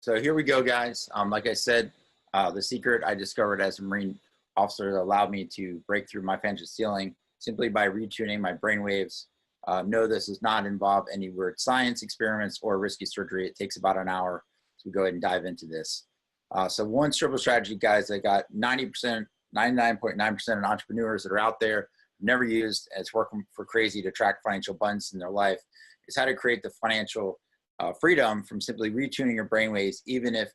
So here we go, guys. Like I said, the secret I discovered as a Marine officer that allowed me to break through my financial ceiling simply by retuning my brain waves. No, this does not involve any weird science experiments or risky surgery. It takes about an hour. So we go ahead and dive into this. So one simple strategy, guys, I got 90%, 99.9% of entrepreneurs that are out there, never used, as working for crazy to track financial abundance in their life, is how to create the financial freedom from simply retuning your brainwaves, even if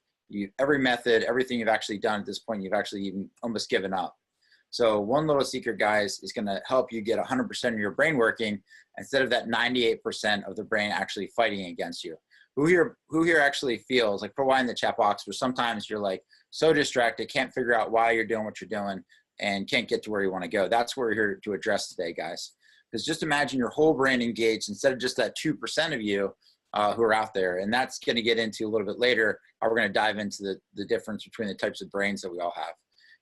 every method, everything you've actually done at this point, you've actually even almost given up. So one little secret, guys, is going to help you get 100% of your brain working instead of that 98% of the brain actually fighting against you. Who here actually feels like, put Y in the chat box, where sometimes you're like so distracted, can't figure out why you're doing what you're doing and can't get to where you want to go. That's what we're here to address today, guys. Because just imagine your whole brain engaged instead of just that 2% of you who are out there. And that's going to get into a little bit later. We're going to dive into the difference between the types of brains that we all have.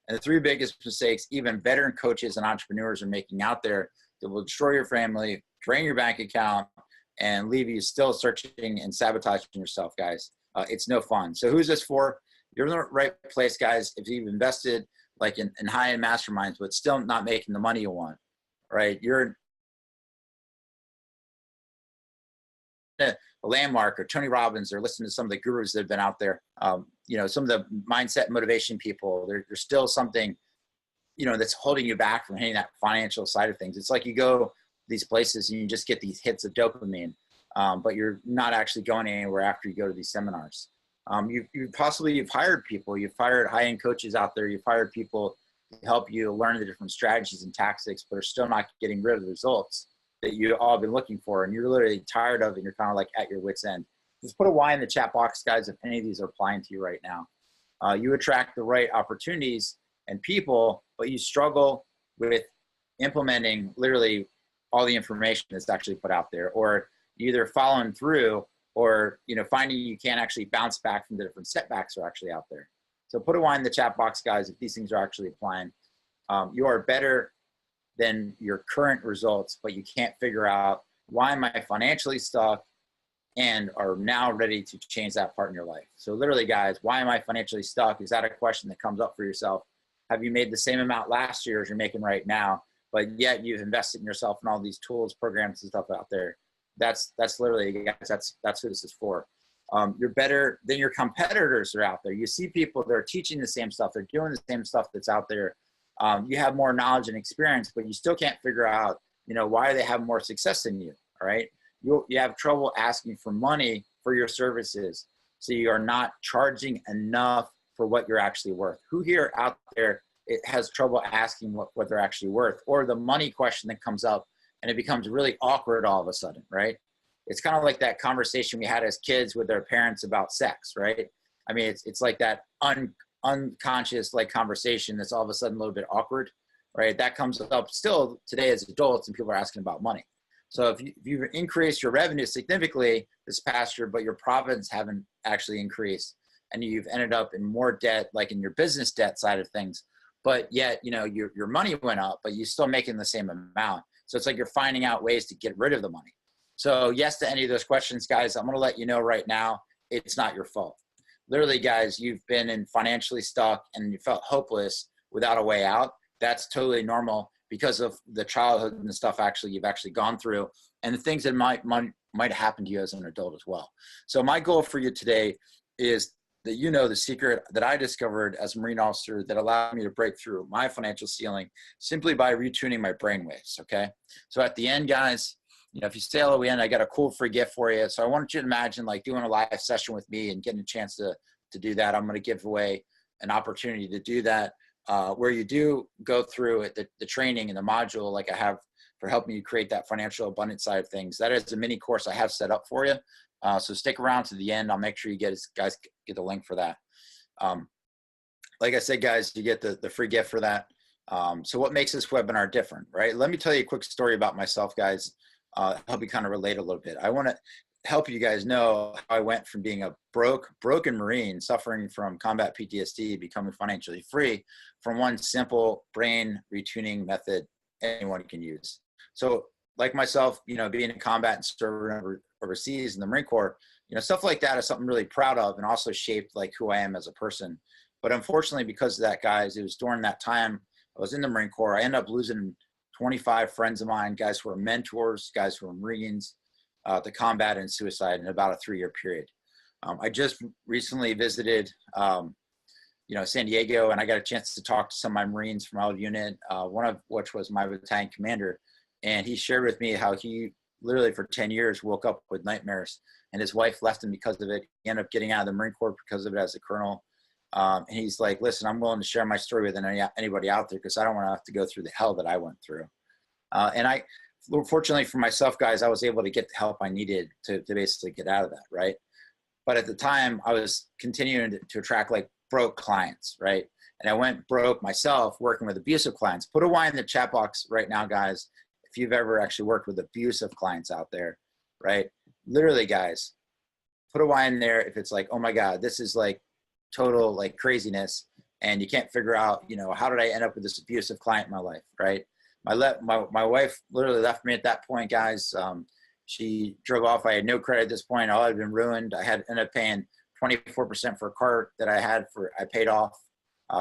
And the three biggest mistakes even veteran coaches and entrepreneurs are making out there that will destroy your family, drain your bank account, and leave you still searching and sabotaging yourself, guys. It's no fun. So who's this for? You're in the right place, guys. If you've invested like in high-end masterminds, but still not making the money you want, right? You're a landmark, or Tony Robbins, or listen to some of the gurus that have been out there. You know, some of the mindset motivation people, there's still something, you know, that's holding you back from hitting that financial side of things. It's like you go these places and you just get these hits of dopamine, but you're not actually going anywhere after you go to these seminars. You've hired people, you've hired high-end coaches out there, you've hired people to help you learn the different strategies and tactics, but are still not getting rid of the results that you all been looking for, and you're literally tired of it, and you're kind of like at your wit's end. Just put a Y in the chat box, guys, if any of these are applying to you right now. You attract the right opportunities and people, but you struggle with implementing literally all the information that's actually put out there, or either following through, or finding you can't actually bounce back from the different setbacks that are actually out there. So put a Y in the chat box, guys, if these things are actually applying. You are better than your current results, but you can't figure out, why am I financially stuck, and are now ready to change that part in your life. So literally, guys, why am I financially stuck? Is that a question that comes up for yourself? Have you made the same amount last year as you're making right now, but yet you've invested in yourself and all these tools, programs, and stuff out there? That's literally, guys, that's who this is for. You're better than your competitors that are out there. You see people that are teaching the same stuff, they're doing the same stuff that's out there. You have more knowledge and experience, but you still can't figure out, why they have more success than you, all right? You have trouble asking for money for your services. So you are not charging enough for what you're actually worth. Who here out there has trouble asking what they're actually worth? Or the money question that comes up and it becomes really awkward all of a sudden, right? It's kind of like that conversation we had as kids with their parents about sex, right? I mean, it's like that unconscious like conversation that's all of a sudden a little bit awkward, right? That comes up still today as adults, and people are asking about money. So if you've increased your revenue significantly this past year, but your profits haven't actually increased, and you've ended up in more debt, like in your business debt side of things, but yet, your money went up, but you're still making the same amount. So it's like you're finding out ways to get rid of the money. So yes to any of those questions, guys. I'm going to let you know right now, it's not your fault. Literally, guys, you've been in financially stuck and you felt hopeless without a way out. That's totally normal because of the childhood and the stuff you've actually gone through, and the things that might happen to you as an adult as well. So my goal for you today is that the secret that I discovered as a Marine officer that allowed me to break through my financial ceiling simply by retuning my brainwaves, okay? So at the end, guys, if you stay all the way in, I got a cool free gift for you. So I want you to imagine like doing a live session with me and getting a chance to do that. I'm going to give away an opportunity to do that, where you do go through the training and the module like I have for helping you create that financial abundance side of things. That is a mini course I have set up for you. So stick around to the end. I'll make sure you guys get the link for that. Like I said, guys, you get the free gift for that. So what makes this webinar different, right? Let me tell you a quick story about myself, guys. Help you kind of relate a little bit. I want to help you guys know how I went from being a broken Marine, suffering from combat PTSD, becoming financially free from one simple brain retuning method anyone can use. So like myself, being in combat and serving overseas in the Marine Corps, You know, stuff like that is something I'm really proud of, and also shaped like who I am as a person. But unfortunately, because of that, guys, it was during that time I was in the Marine Corps. I ended up losing 25 friends of mine, guys who were mentors, guys who were Marines, to combat and suicide in about a 3-year period. I just recently visited, you know, San Diego, and I got a chance to talk to some of my Marines from our unit, one of which was my battalion commander. And he shared with me how he literally for 10 years woke up with nightmares, and his wife left him because of it. He ended up getting out of the Marine Corps because of it as a colonel. And he's like, listen, I'm willing to share my story with anybody out there, because I don't want to have to go through the hell that I went through. And fortunately for myself, guys, I was able to get the help I needed to basically get out of that, right? But at the time, I was continuing to attract like broke clients, right? And I went broke myself working with abusive clients. Put a Y in the chat box right now, guys, if you've ever actually worked with abusive clients out there, right? Literally, guys, put a Y in there if it's like, oh my God, this is like total like craziness, and you can't figure out, you know, how did I end up with this abusive client in my life, right? My wife literally left me at that point, guys. She drove off. I had no credit at this point. All had been ruined. I had ended up paying 24% for a car that I paid off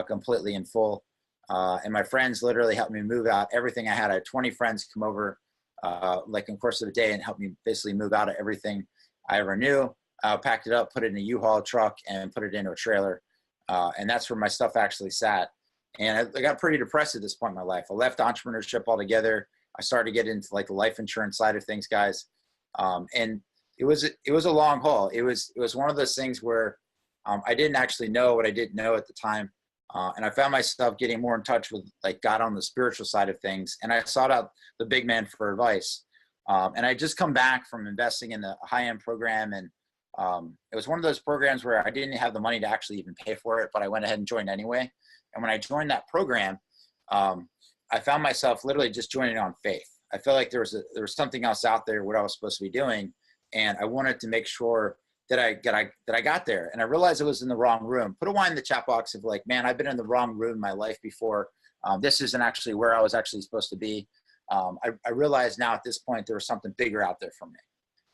completely in full. And my friends literally helped me move out everything I had. I had 20 friends come over like in the course of the day and help me basically move out of everything I ever knew. Packed it up, put it in a U-Haul truck, and put it into a trailer. And that's where my stuff actually sat. And I got pretty depressed at this point in my life. I left entrepreneurship altogether. I started to get into like the life insurance side of things, guys. And it was a long haul. It was one of those things where I didn't actually know what I didn't know at the time. And I found myself getting more in touch with like God on the spiritual side of things. And I sought out the big man for advice. And I just come back from investing in the high-end program. And it was one of those programs where I didn't have the money to actually even pay for it, but I went ahead and joined anyway. And when I joined that program, I found myself literally just joining on faith. I felt like there was something else out there, what I was supposed to be doing. And I wanted to make sure that I got there. And I realized I was in the wrong room. Put a Y in the chat box of like, man, I've been in the wrong room in my life before. This isn't actually where I was actually supposed to be. I realized now at this point, there was something bigger out there for me.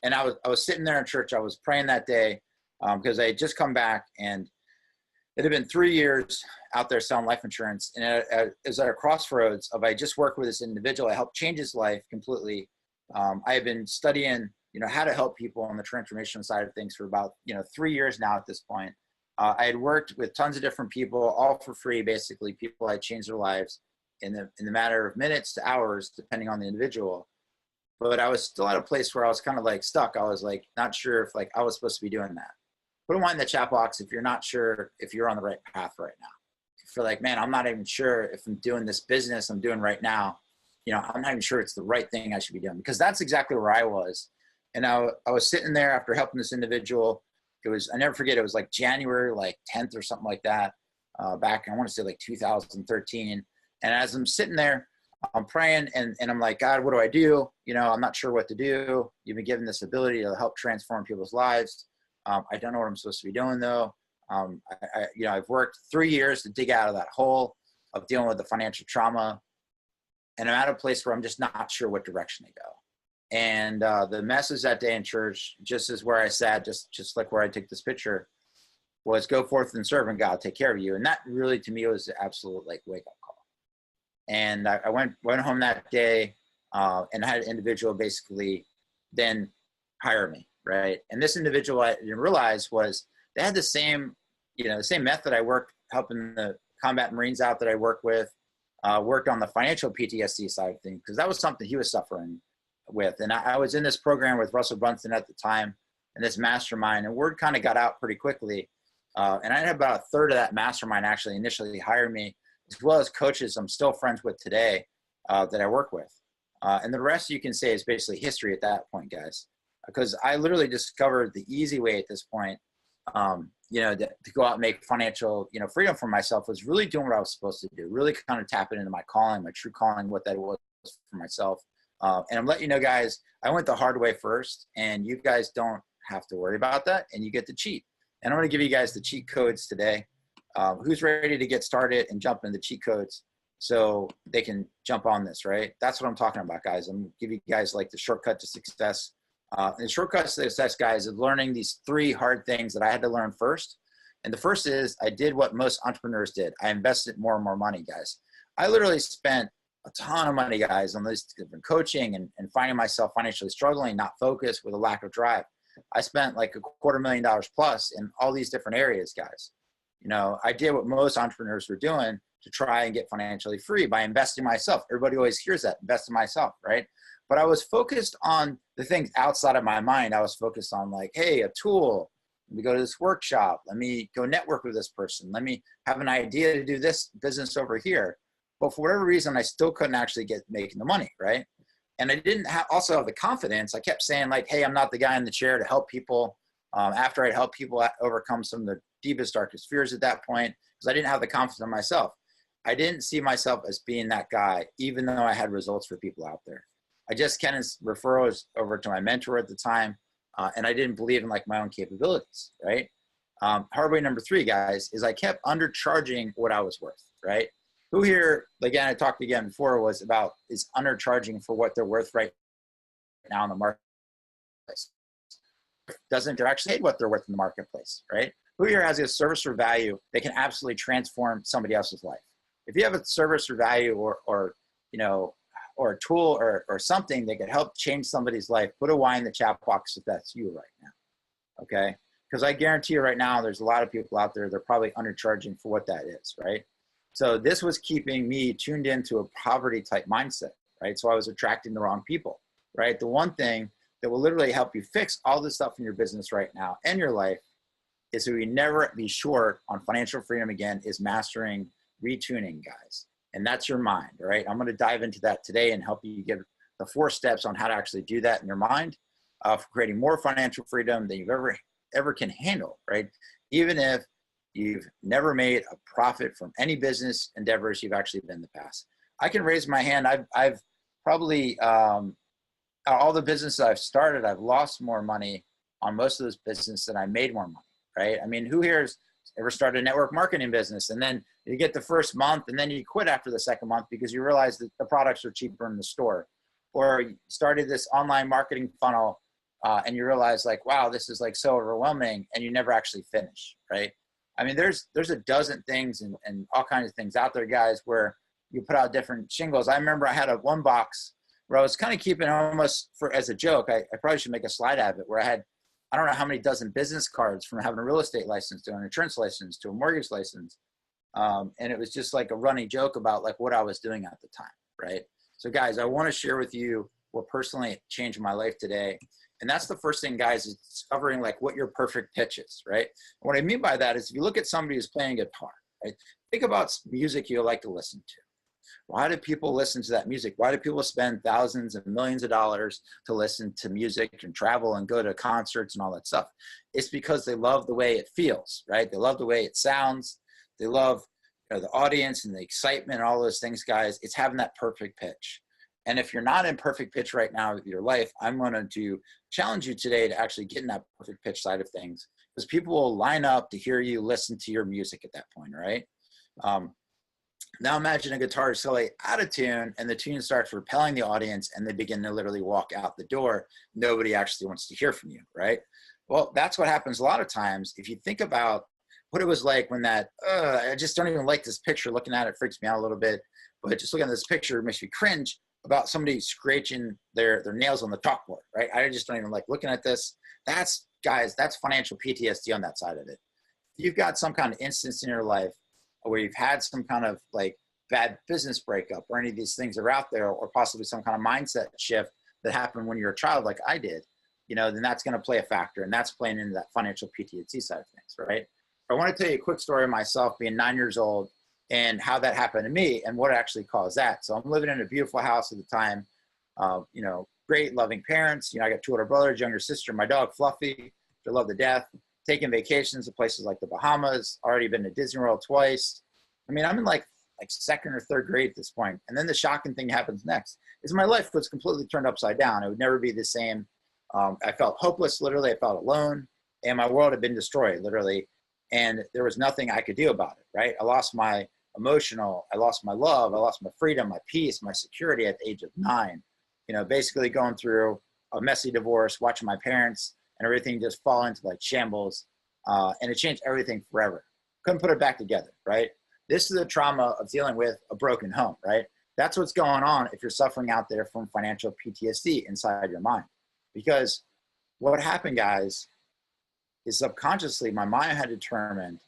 And I was sitting there in church. I was praying that day because I had just come back, and it had been 3 years out there selling life insurance. And it was at a crossroads of, I just worked with this individual. I helped change his life completely. I had been studying, you know, how to help people on the transformation side of things for about, 3 years now at this point. I had worked with tons of different people, all for free, basically. People had changed their lives in the matter of minutes to hours, depending on the individual. But I was still at a place where I was kind of like stuck. I was like, not sure if like I was supposed to be doing that. Put a Y in the chat box if you're not sure if you're on the right path right now. If you're like, man, I'm not even sure if I'm doing this business I'm doing right now. I'm not even sure it's the right thing I should be doing, because that's exactly where I was. And I was sitting there after helping this individual. I never forget, it was like January, like 10th or something like that, back, I want to say like 2013. And as I'm sitting there, I'm praying and I'm like, God, what do I do? I'm not sure what to do. You've been given this ability to help transform people's lives. I don't know what I'm supposed to be doing though. I've worked 3 years to dig out of that hole of dealing with the financial trauma. And I'm at a place where I'm just not sure what direction to go. And the message that day in church, just as where I sat, just like where I took this picture, was go forth and serve, and God will take care of you. And that really, to me, was the absolute like wake up call. And I went home that day and had an individual basically then hire me, right? And this individual, I didn't realize, was they had the same method I worked helping the combat Marines out that I worked with, worked on the financial PTSD side of things, because that was something he was suffering with. And I was in this program with Russell Brunson at the time, and this mastermind, and word kind of got out pretty quickly. And I had about a third of that mastermind actually initially hire me, as well as coaches I'm still friends with today that I work with. And the rest you can say is basically history at that point, guys, because I literally discovered the easy way at this point, to go out and make financial, freedom for myself, was really doing what I was supposed to do, really kind of tapping into my calling, my true calling, what that was for myself. And I'm letting you know, guys, I went the hard way first, and you guys don't have to worry about that, and you get to cheat. And I'm going to give you guys the cheat codes today. Who's ready to get started and jump into the cheat codes so they can jump on this, right? That's what I'm talking about, guys. I'm going to give you guys like the shortcut to success. And the shortcut to success, guys, is learning these 3 hard things that I had to learn first. And the first is I did what most entrepreneurs did. I invested more and more money, guys. I literally spent a ton of money, guys, on this different coaching and finding myself financially struggling, not focused, with a lack of drive. I spent like $250,000 plus in all these different areas, guys. You know, I did what most entrepreneurs were doing to try and get financially free by investing myself. Everybody always hears that, invest in myself, right? But I was focused on the things outside of my mind. I was focused on like, hey, a tool. Let me go to this workshop. Let me go network with this person. Let me have an idea to do this business over here. But for whatever reason, I still couldn't actually get making the money, right? And I didn't also have the confidence. I kept saying like, hey, I'm not the guy in the chair to help people. After I'd help people overcome some of the deepest, darkest fears at that point, because I didn't have the confidence in myself. I didn't see myself as being that guy, even though I had results for people out there. I just kind of referrals over to my mentor at the time, and I didn't believe in like my own capabilities, right? Hard way number 3, guys, is I kept undercharging what I was worth, right? Who here, again, I talked again before, is undercharging for what they're worth right now in the marketplace? Doesn't actually what they're worth in the marketplace, right? Who here has a service or value that can absolutely transform somebody else's life? If you have a service or value or you know, or a tool or something that could help change somebody's life, put a Y in the chat box if that's you right now, okay? Because I guarantee you right now, there's a lot of people out there, they're probably undercharging for what that is, right? So this was keeping me tuned into a poverty type mindset, right? So I was attracting the wrong people, right? The one thing that will literally help you fix all this stuff in your business right now and your life is so you never be short on financial freedom again, is mastering retuning, guys. And that's your mind, right? I'm going to dive into that today and help you get the 4 steps on how to actually do that in your mind for creating more financial freedom than you've ever can handle, right? Even if you've never made a profit from any business endeavors you've actually been in the past. I can raise my hand. I've probably, all the businesses I've started, I've lost more money on most of those businesses than I made more money, right? I mean, who here's ever started a network marketing business and then you get the first month and then you quit after the second month because you realize that the products are cheaper in the store? Or you started this online marketing funnel and you realize like, wow, this is like so overwhelming, and you never actually finish, right? I mean, there's a dozen things and all kinds of things out there, guys, where you put out different shingles. I remember I had one box where I was kind of keeping almost as a joke. I probably should make a slide out of it, where I had, I don't know how many dozen business cards, from having a real estate license to an insurance license to a mortgage license. And it was just like a running joke about like what I was doing at the time, right? So guys, I want to share with you what personally changed my life today. And that's the first thing, guys, is discovering like what your perfect pitch is, right? And what I mean by that is if you look at somebody who's playing guitar, right? Think about music you like to listen to. Why do people listen to that music? Why do people spend thousands and millions of dollars to listen to music and travel and go to concerts and all that stuff? It's because they love the way it feels, right? They love the way it sounds. They love, you know, the audience and the excitement and all those things, guys. It's having that perfect pitch. And if you're not in perfect pitch right now with your life, I'm going to challenge you today to actually get in that perfect pitch side of things, because people will line up to hear you listen to your music at that point, right? Now imagine a guitar is silly out of tune and the tune starts repelling the audience and they begin to literally walk out the door. Nobody actually wants to hear from you, right? Well, that's what happens a lot of times. If you think about what it was like when that, I just don't even like this picture. Looking at it freaks me out a little bit, but just looking at this picture makes me cringe about somebody scratching their nails on the chalkboard, right? I just don't even like looking at this. That's, guys, that's financial PTSD on that side of it. If you've got some kind of instance in your life where you've had some kind of like bad business breakup or any of these things are out there, or possibly some kind of mindset shift that happened when you were a child like I did, you know, then that's going to play a factor, and that's playing into that financial PTSD side of things, right? I want to tell you a quick story of myself being 9 years old and how that happened to me and what actually caused that. So I'm living in a beautiful house at the time, you know, great loving parents. You know, I got 2 older brothers, younger sister, my dog Fluffy, which I love to death, taking vacations to places like the Bahamas, already been to Disney World twice. I mean, I'm in like 2nd or 3rd grade at this point. And then the shocking thing happens next is my life was completely turned upside down. It would never be the same. I felt hopeless, literally. I felt alone, and my world had been destroyed, literally. And there was nothing I could do about it, right? I lost my emotional, I lost my love, I lost my freedom, my peace, my security at the age of 9. You know, basically going through a messy divorce, watching my parents and everything just fall into like shambles. And it changed everything forever. Couldn't put it back together, right? This is the trauma of dealing with a broken home, right? That's what's going on if you're suffering out there from financial PTSD inside your mind. Because what happened, guys, is subconsciously my mind had determined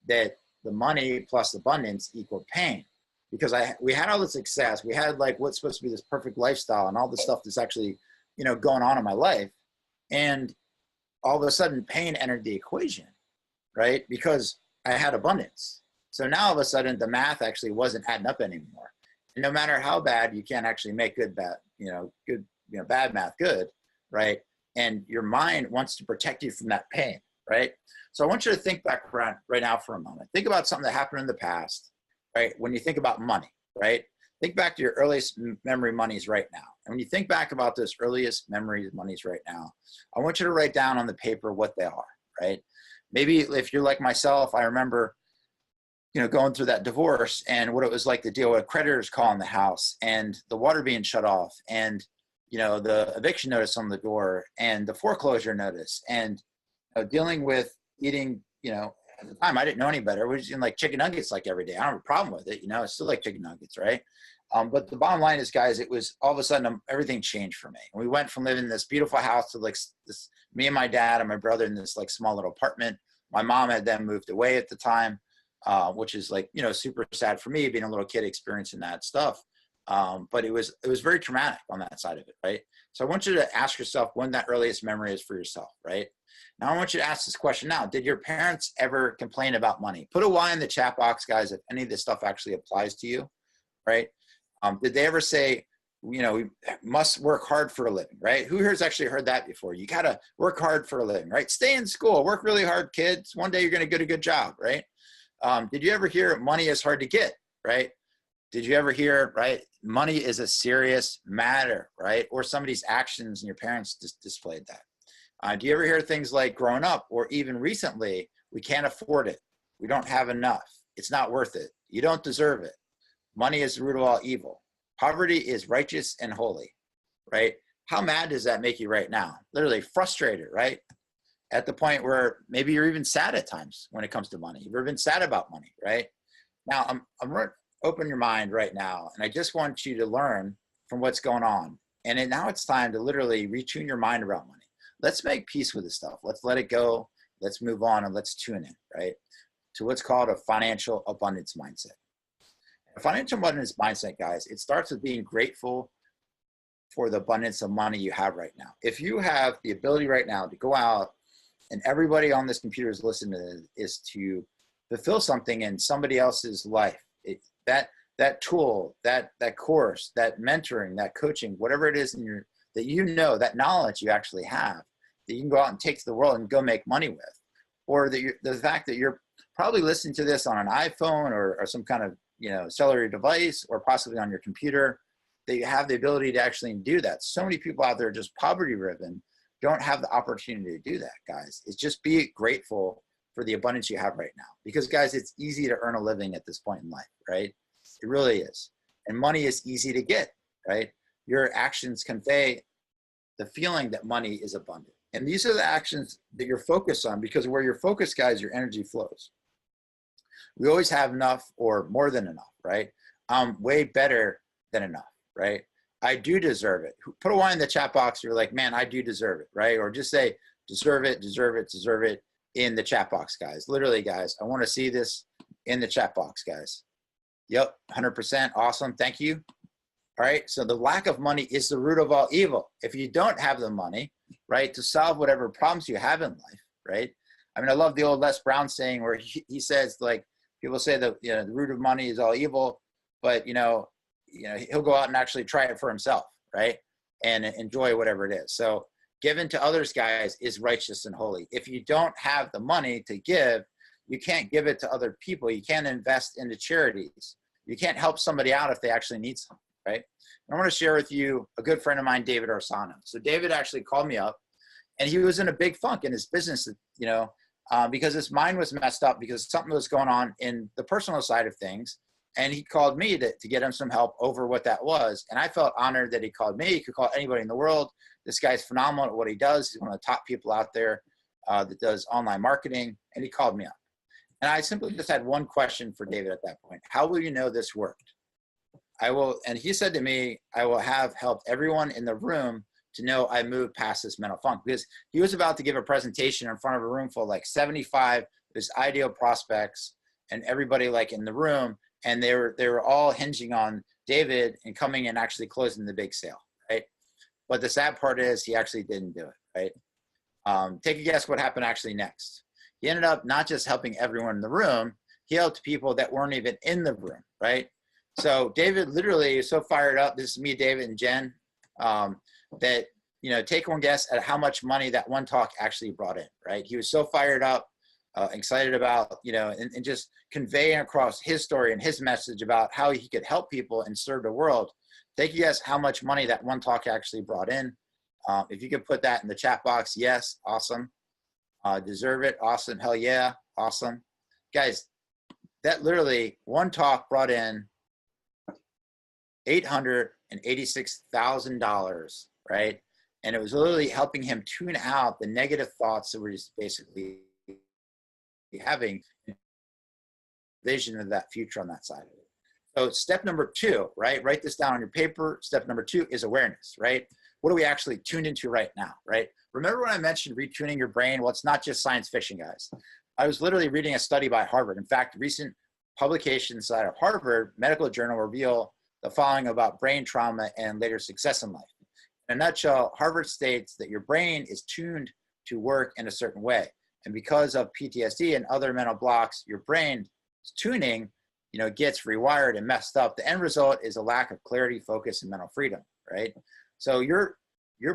that the money plus abundance equaled pain. Because we had all the success, we had like what's supposed to be this perfect lifestyle and all the stuff that's actually, you know, going on in my life. And all of a sudden pain entered the equation, right? Because I had abundance. So now all of a sudden the math actually wasn't adding up anymore. And no matter how bad, you can't actually make bad math good, right? And your mind wants to protect you from that pain, right? So I want you to think back around right now for a moment. Think about something that happened in the past, right? When you think about money, right? Think back to your earliest memory monies right now. And when you think back about those earliest memories monies right now, I want you to write down on the paper what they are, right? Maybe if you're like myself, I remember, you know, going through that divorce and what it was like to deal with creditors calling the house and the water being shut off and, you know, the eviction notice on the door and the foreclosure notice and dealing with eating, you know, at the time I didn't know any better. We were eating like chicken nuggets like every day. I don't have a problem with it. You know, I still like chicken nuggets, right? But the bottom line is, guys, it was all of a sudden everything changed for me. We went from living in this beautiful house to like this, me and my dad and my brother in this like small little apartment. My mom had then moved away at the time, which is like, you know, super sad for me being a little kid experiencing that stuff. But it was very traumatic on that side of it, right? So I want you to ask yourself when that earliest memory is for yourself, right? Now I want you to ask this question now. Did your parents ever complain about money? Put a Y in the chat box, guys, if any of this stuff actually applies to you, right? Did they ever say, you know, we must work hard for a living, right? Who here has actually heard that before? You got to work hard for a living, right? Stay in school, work really hard, kids. One day you're going to get a good job, right? Did you ever hear money is hard to get, right? Did you ever hear, right? Money is a serious matter, right? Or somebody's actions and your parents just displayed that. Do you ever hear things like growing up or even recently, we can't afford it. We don't have enough. It's not worth it. You don't deserve it. Money is the root of all evil. Poverty is righteous and holy, right? How mad does that make you right now? Literally frustrated, right? At the point where maybe you're even sad at times when it comes to money. You've ever been sad about money, right? Now, I'm going to open your mind right now, and I just want you to learn from what's going on. And now it's time to literally retune your mind around money. Let's make peace with this stuff. Let's let it go. Let's move on and let's tune in, right? To what's called a financial abundance mindset. A financial abundance mindset, guys, it starts with being grateful for the abundance of money you have right now. If you have the ability right now to go out and everybody on this computer is listening to this, is to fulfill something in somebody else's life, that tool, that course, that mentoring, that coaching, whatever it is in your, that you know, that knowledge you actually have, that you can go out and take to the world and go make money with. Or the fact that you're probably listening to this on an iPhone or some kind of, you know, cellular device or possibly on your computer, that you have the ability to actually do that. So many people out there just poverty driven don't have the opportunity to do that, guys. It's just be grateful for the abundance you have right now. Because guys, it's easy to earn a living at this point in life, right? It really is. And money is easy to get, right? Your actions convey the feeling that money is abundant. And these are the actions that you're focused on, because where you're focused, guys, your energy flows. We always have enough or more than enough, right? Way better than enough, right? I do deserve it. Put a Y in the chat box. You're like, man, I do deserve it, right? Or just say, deserve it, deserve it, deserve it in the chat box, guys. Literally, guys, I want to see this in the chat box, guys. Yep, 100%. Awesome. Thank you. All right. So the lack of money is the root of all evil. If you don't have the money, right, to solve whatever problems you have in life, right? I mean, I love the old Les Brown saying where he says, like, people say that, you know, the root of money is all evil, but, you know, he'll go out and actually try it for himself, right? And enjoy whatever it is. So given to others, guys, is righteous and holy. If you don't have the money to give, you can't give it to other people. You can't invest into charities. You can't help somebody out if they actually need something, right? And I want to share with you a good friend of mine, David Asarnow. So David actually called me up, and he was in a big funk in his business, you know, because his mind was messed up because something was going on in the personal side of things. And he called me to get him some help over what that was. And I felt honored that he called me. He could call anybody in the world. This guy's phenomenal at what he does. He's one of the top people out there that does online marketing. And he called me up. And I simply just had one question for David at that point. How will you know this worked? And he said to me, I will have helped everyone in the room to know I moved past this mental funk, because he was about to give a presentation in front of a room full of like 75 of his ideal prospects and everybody like in the room. And they were all hinging on David and coming and actually closing the big sale, right? But the sad part is he actually didn't do it, right? Take a guess what happened actually next. He ended up not just helping everyone in the room, he helped people that weren't even in the room, right? So David literally is so fired up. This is me, David, and Jen, that, take one guess at how much money that one talk actually brought in, right? He was so fired up, excited about, and just conveying across his story and his message about how he could help people and serve the world. Take a guess how much money that one talk actually brought in. If you could put that in the chat box, yes, awesome. Deserve it, awesome, hell yeah, awesome. Guys, that literally one talk brought in $886,000, right? And it was literally helping him tune out the negative thoughts that were just basically having vision of that future on that side of it. So step number 2, right? Write this down on your paper. Step number 2 is awareness, right? What are we actually tuned into right now, right? Remember when I mentioned retuning your brain? Well, it's not just science fiction, guys. I was literally reading a study by Harvard. In fact, recent publications out of Harvard Medical Journal reveal the following about brain trauma and later success in life. In a nutshell, Harvard states that your brain is tuned to work in a certain way. And because of PTSD and other mental blocks, your brain's tuning, gets rewired and messed up. The end result is a lack of clarity, focus, and mental freedom, right? So your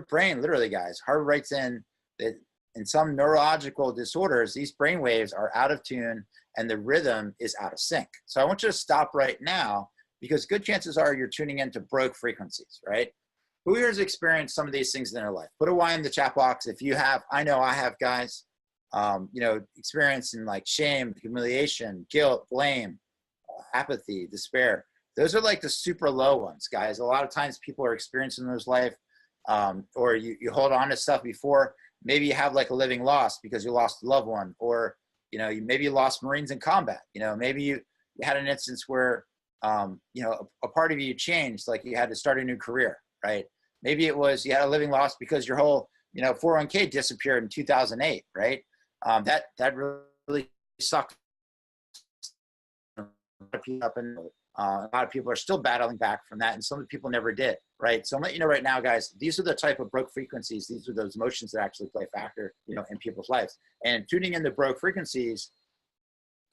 brain, literally, guys, Harvard writes in that in some neurological disorders, these brain waves are out of tune and the rhythm is out of sync. So I want you to stop right now, because good chances are you're tuning into broke frequencies, right? Who here has experienced some of these things in their life? Put a Y in the chat box if you have. I know I have, guys. Experience in like shame, humiliation, guilt, blame, apathy, despair. Those are like the super low ones, guys. A lot of times people are experiencing those life, or you hold on to stuff before. Maybe you have like a living loss because you lost a loved one, or maybe you lost Marines in combat. Maybe you had an instance where a part of you changed, like you had to start a new career, right? Maybe it was you had a living loss because your whole 401k disappeared in 2008, right? That really sucked. A lot of people are still battling back from that, and some people never did, right? So I'm letting you know right now, guys, these are the type of broke frequencies. These are those emotions that actually play a factor, in people's lives. And tuning into broke frequencies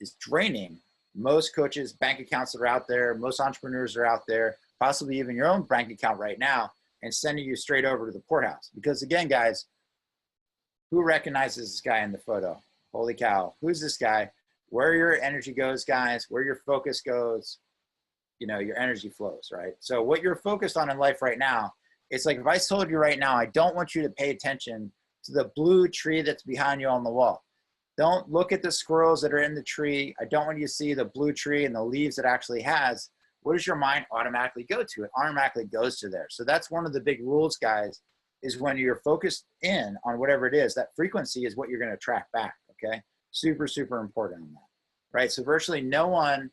is draining most coaches' bank accounts that are out there. Most entrepreneurs are out there, possibly even your own bank account right now, and sending you straight over to the poorhouse. Because again, guys, who recognizes this guy in the photo? Holy cow, who's this guy? Where your energy goes, guys, where your focus goes, your energy flows, right? So what you're focused on in life right now, it's like if I told you right now, I don't want you to pay attention to the blue tree that's behind you on the wall. Don't look at the squirrels that are in the tree. I don't want you to see the blue tree and the leaves it actually has. Where does your mind automatically go to? It automatically goes to there. So that's one of the big rules, guys, is when you're focused in on whatever it is, that frequency is what you're going to attract back, okay? Super, super important on that, right? So virtually no one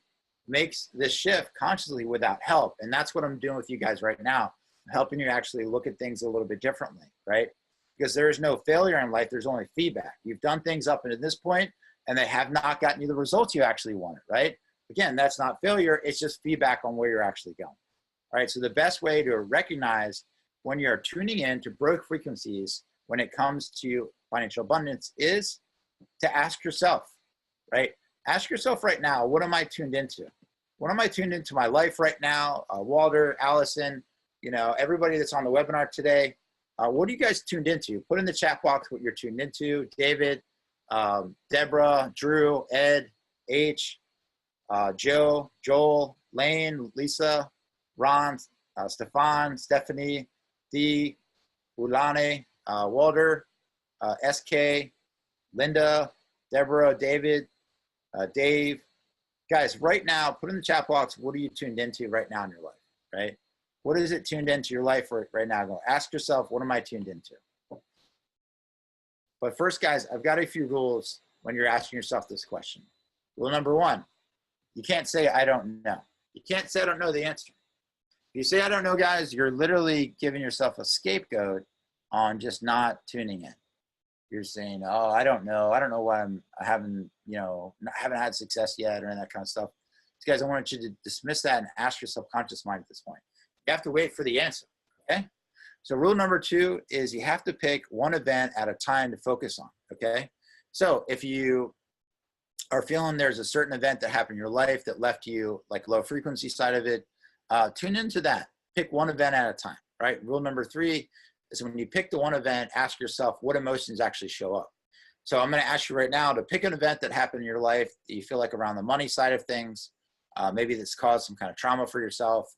makes this shift consciously without help. And that's what I'm doing with you guys right now, helping you actually look at things a little bit differently, right? Because there is no failure in life, there's only feedback. You've done things up until this point and they have not gotten you the results you actually wanted, right? Again, that's not failure, it's just feedback on where you're actually going. All right, so the best way to recognize when you're tuning in to broke frequencies when it comes to financial abundance is to ask yourself, right? Ask yourself right now, what am I tuned into? What am I tuned into my life right now? Walter, Allison, everybody that's on the webinar today, what are you guys tuned into? Put in the chat box what you're tuned into. David, Deborah, Drew, Ed, H, Joe, Joel, Lane, Lisa, Ron, Stefan, Stephanie, D, Ulane, Walter, SK, Linda, Deborah, David, Dave. Guys, right now, put in the chat box, what are you tuned into right now in your life, right? What is it tuned into your life right now? Go ask yourself, what am I tuned into? But first, guys, I've got a few rules when you're asking yourself this question. Rule number one, you can't say, I don't know. You can't say, I don't know the answer. If you say, I don't know, guys, you're literally giving yourself a scapegoat on just not tuning in. You're saying, oh, I don't know. I don't know why I haven't had success yet or any of that kind of stuff. So guys, I want you to dismiss that and ask your subconscious mind at this point. You have to wait for the answer, okay? So rule number two is you have to pick one event at a time to focus on, okay? So if you are feeling there's a certain event that happened in your life that left you like low frequency side of it, tune into that. Pick one event at a time, right? Rule number three is when you pick the one event, ask yourself what emotions actually show up. So I'm going to ask you right now to pick an event that happened in your life that you feel like around the money side of things. Maybe that's caused some kind of trauma for yourself.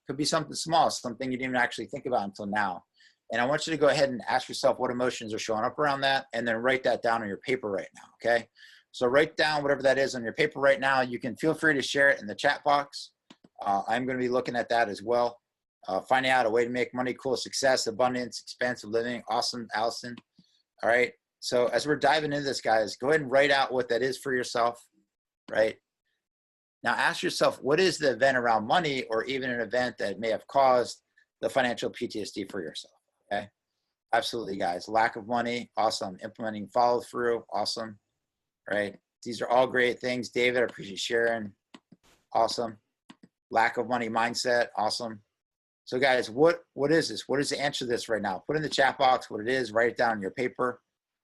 Could be something small, something you didn't even actually think about until now. And I want you to go ahead and ask yourself what emotions are showing up around that, and then write that down on your paper right now, okay? So write down whatever that is on your paper right now. You can feel free to share it in the chat box. I'm going to be looking at that as well. Finding out a way to make money, cool, success, abundance, expansive living. Awesome, Allison. All right. So as we're diving into this, guys, go ahead and write out what that is for yourself, right? Now ask yourself, what is the event around money or even an event that may have caused the financial PTSD for yourself, okay? Absolutely, guys. Lack of money, awesome. Implementing follow through, awesome, right? These are all great things. David, I appreciate you sharing, awesome. Lack of money mindset, awesome. So guys, what is this? What is the answer to this right now? Put in the chat box what it is, write it down on your paper.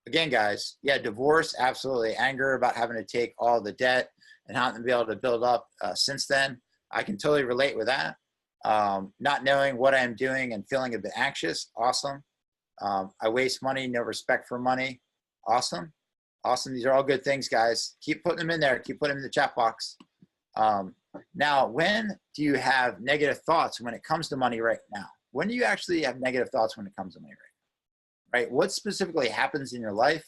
Again, guys, yeah, divorce, absolutely. Anger about having to take all the debt and how to be able to build up since then. I can totally relate with that. Not knowing what I'm doing and feeling a bit anxious, awesome. I waste money, no respect for money, awesome. Awesome, these are all good things, guys. Keep putting them in there, keep putting them in the chat box. Now, when do you have negative thoughts when it comes to money right now? When do you actually have negative thoughts when it comes to money right now? Right? What specifically happens in your life?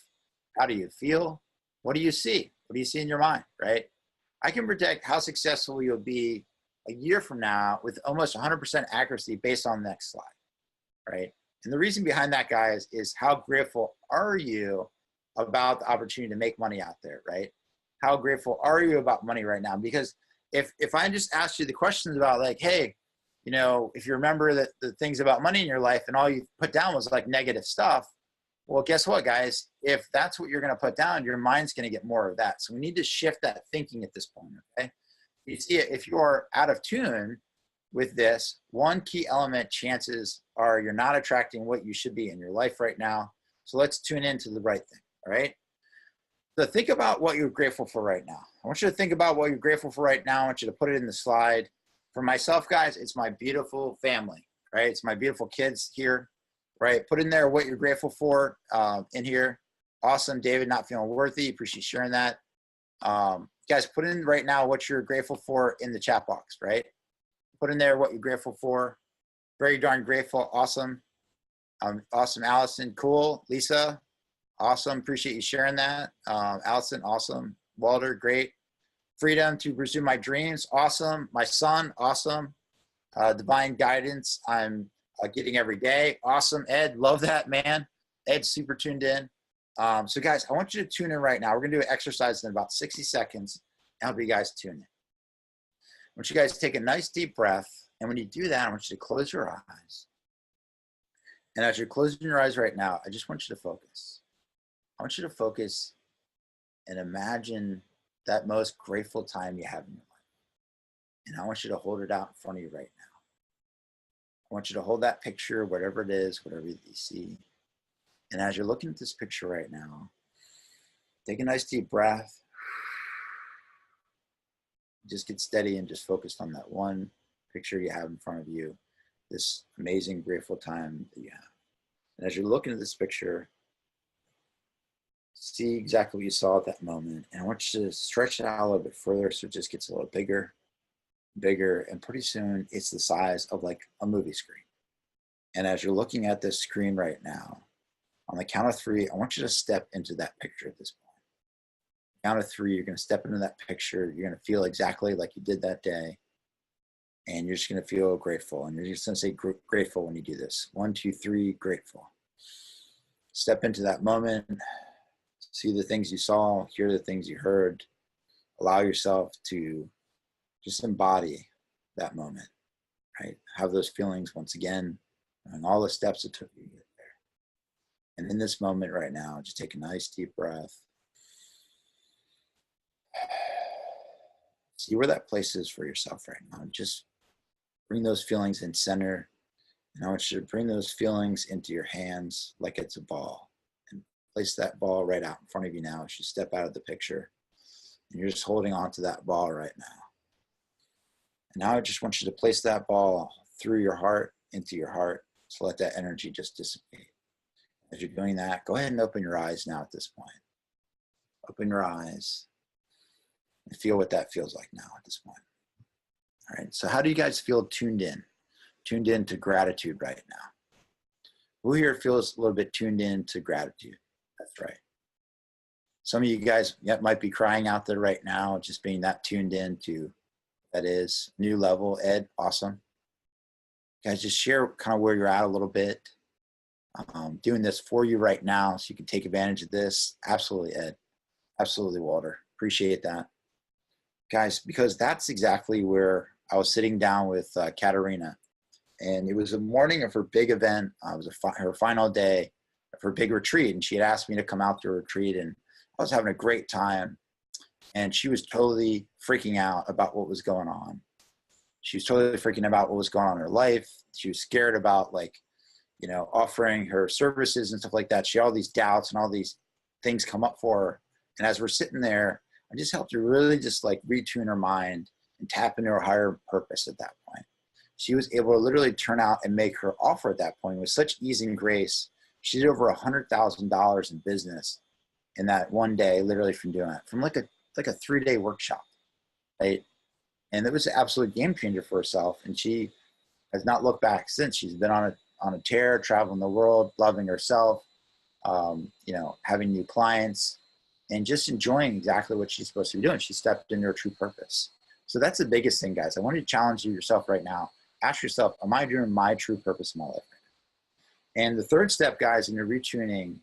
How do you feel? What do you see? What do you see in your mind, right? I can predict how successful you'll be a year from now with almost 100% accuracy based on the next slide, right? And the reason behind that, guys, is how grateful are you about the opportunity to make money out there, right? How grateful are you about money right now? Because if I just asked you the questions about like, hey, you know, if you remember that the things about money in your life and all you put down was like negative stuff, well, guess what, guys? If that's what you're going to put down, your mind's going to get more of that. So we need to shift that thinking at this point, okay? You see, if you're out of tune with this, one key element, chances are you're not attracting what you should be in your life right now. So let's tune into the right thing, all right? So think about what you're grateful for right now. I want you to think about what you're grateful for right now. I want you to put it in the slide. For myself, guys, it's my beautiful family, right? It's my beautiful kids here, right? Put in there what you're grateful for in here. Awesome, David, not feeling worthy. Appreciate sharing that. Guys, put in right now what you're grateful for in the chat box, right? Put in there what you're grateful for. Very darn grateful. Awesome. Awesome, Allison. Cool. Lisa. Awesome. Appreciate you sharing that. Allison. Awesome. Walter. Great. Freedom to pursue my dreams. Awesome. My son. Awesome. Divine guidance I'm getting every day. Awesome. Ed. Love that, man. Ed's super tuned in. So guys, I want you to tune in right now. We're going to do an exercise in about 60 seconds. And help you guys tune in. I want you guys to take a nice deep breath. And when you do that, I want you to close your eyes. And as you're closing your eyes right now, I just want you to focus. I want you to focus and imagine that most grateful time you have in your life. And I want you to hold it out in front of you right now. I want you to hold that picture, whatever it is, whatever you see. And as you're looking at this picture right now, take a nice deep breath. Just get steady and just focused on that one picture you have in front of you, this amazing, grateful time that you have. And as you're looking at this picture, see exactly what you saw at that moment. And I want you to stretch it out a little bit further so it just gets a little bigger, bigger, and pretty soon it's the size of like a movie screen. And as you're looking at this screen right now, on the count of 3, I want you to step into that picture at this point. Count of 3, you're going to step into that picture. You're going to feel exactly like you did that day. And you're just going to feel grateful. And you're just going to say grateful when you do this. 1, 2, 3, grateful. Step into that moment. See the things you saw, hear the things you heard. Allow yourself to just embody that moment, right? Have those feelings once again, and all the steps it took you to get there. And in this moment right now, just take a nice deep breath. See where that place is for yourself right now. Just bring those feelings in center. And I want you to bring those feelings into your hands like it's a ball. And place that ball right out in front of you now as you step out of the picture. And you're just holding on to that ball right now. And now I just want you to place that ball through your heart, into your heart. So let that energy just dissipate. As you're doing that, go ahead and open your eyes now at this point. Open your eyes and feel what that feels like now at this point. All right, so how do you guys feel tuned in? Tuned in to gratitude right now? Who here feels a little bit tuned in to gratitude? That's right. Some of you guys might be crying out there right now, just being that tuned in to, that is, new level. Ed, awesome. Guys, just share kind of where you're at a little bit. Doing this for you right now so you can take advantage of this. Absolutely, Ed. Absolutely, Walter. Appreciate that. Guys, because that's exactly where I was sitting down with Katerina. And it was the morning of her big event. It was her final day of her big retreat. And she had asked me to come out to her retreat. And I was having a great time. And she was totally freaking out about what was going on. She was totally freaking about what was going on in her life. She was scared about, like, you know, offering her services and stuff like that. She had all these doubts and all these things come up for her. And as we're sitting there, I just helped her really just like retune her mind and tap into her higher purpose at that point. She was able to literally turn out and make her offer at that point with such ease and grace. She did over $100,000 in business in that one day, literally from doing it, from like a 3-day workshop, right? And it was an absolute game changer for herself. And she has not looked back since. She's been on a tear, traveling the world, loving herself, you know, having new clients, and just enjoying exactly what she's supposed to be doing. She stepped into her true purpose. So that's the biggest thing, guys. I want you to challenge yourself right now. Ask yourself, am I doing my true purpose in my life right now? And the third step, guys, in your retuning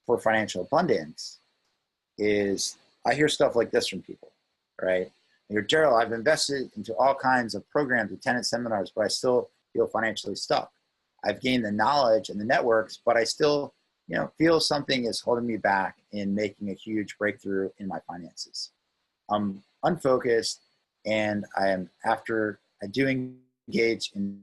for financial abundance is, I hear stuff like this from people, right? I hear, Gerald, I've invested into all kinds of programs, attended seminars, but I still feel financially stuck. I've gained the knowledge and the networks, but I still, you know, feel something is holding me back in making a huge breakthrough in my finances. I'm unfocused, and I do engage in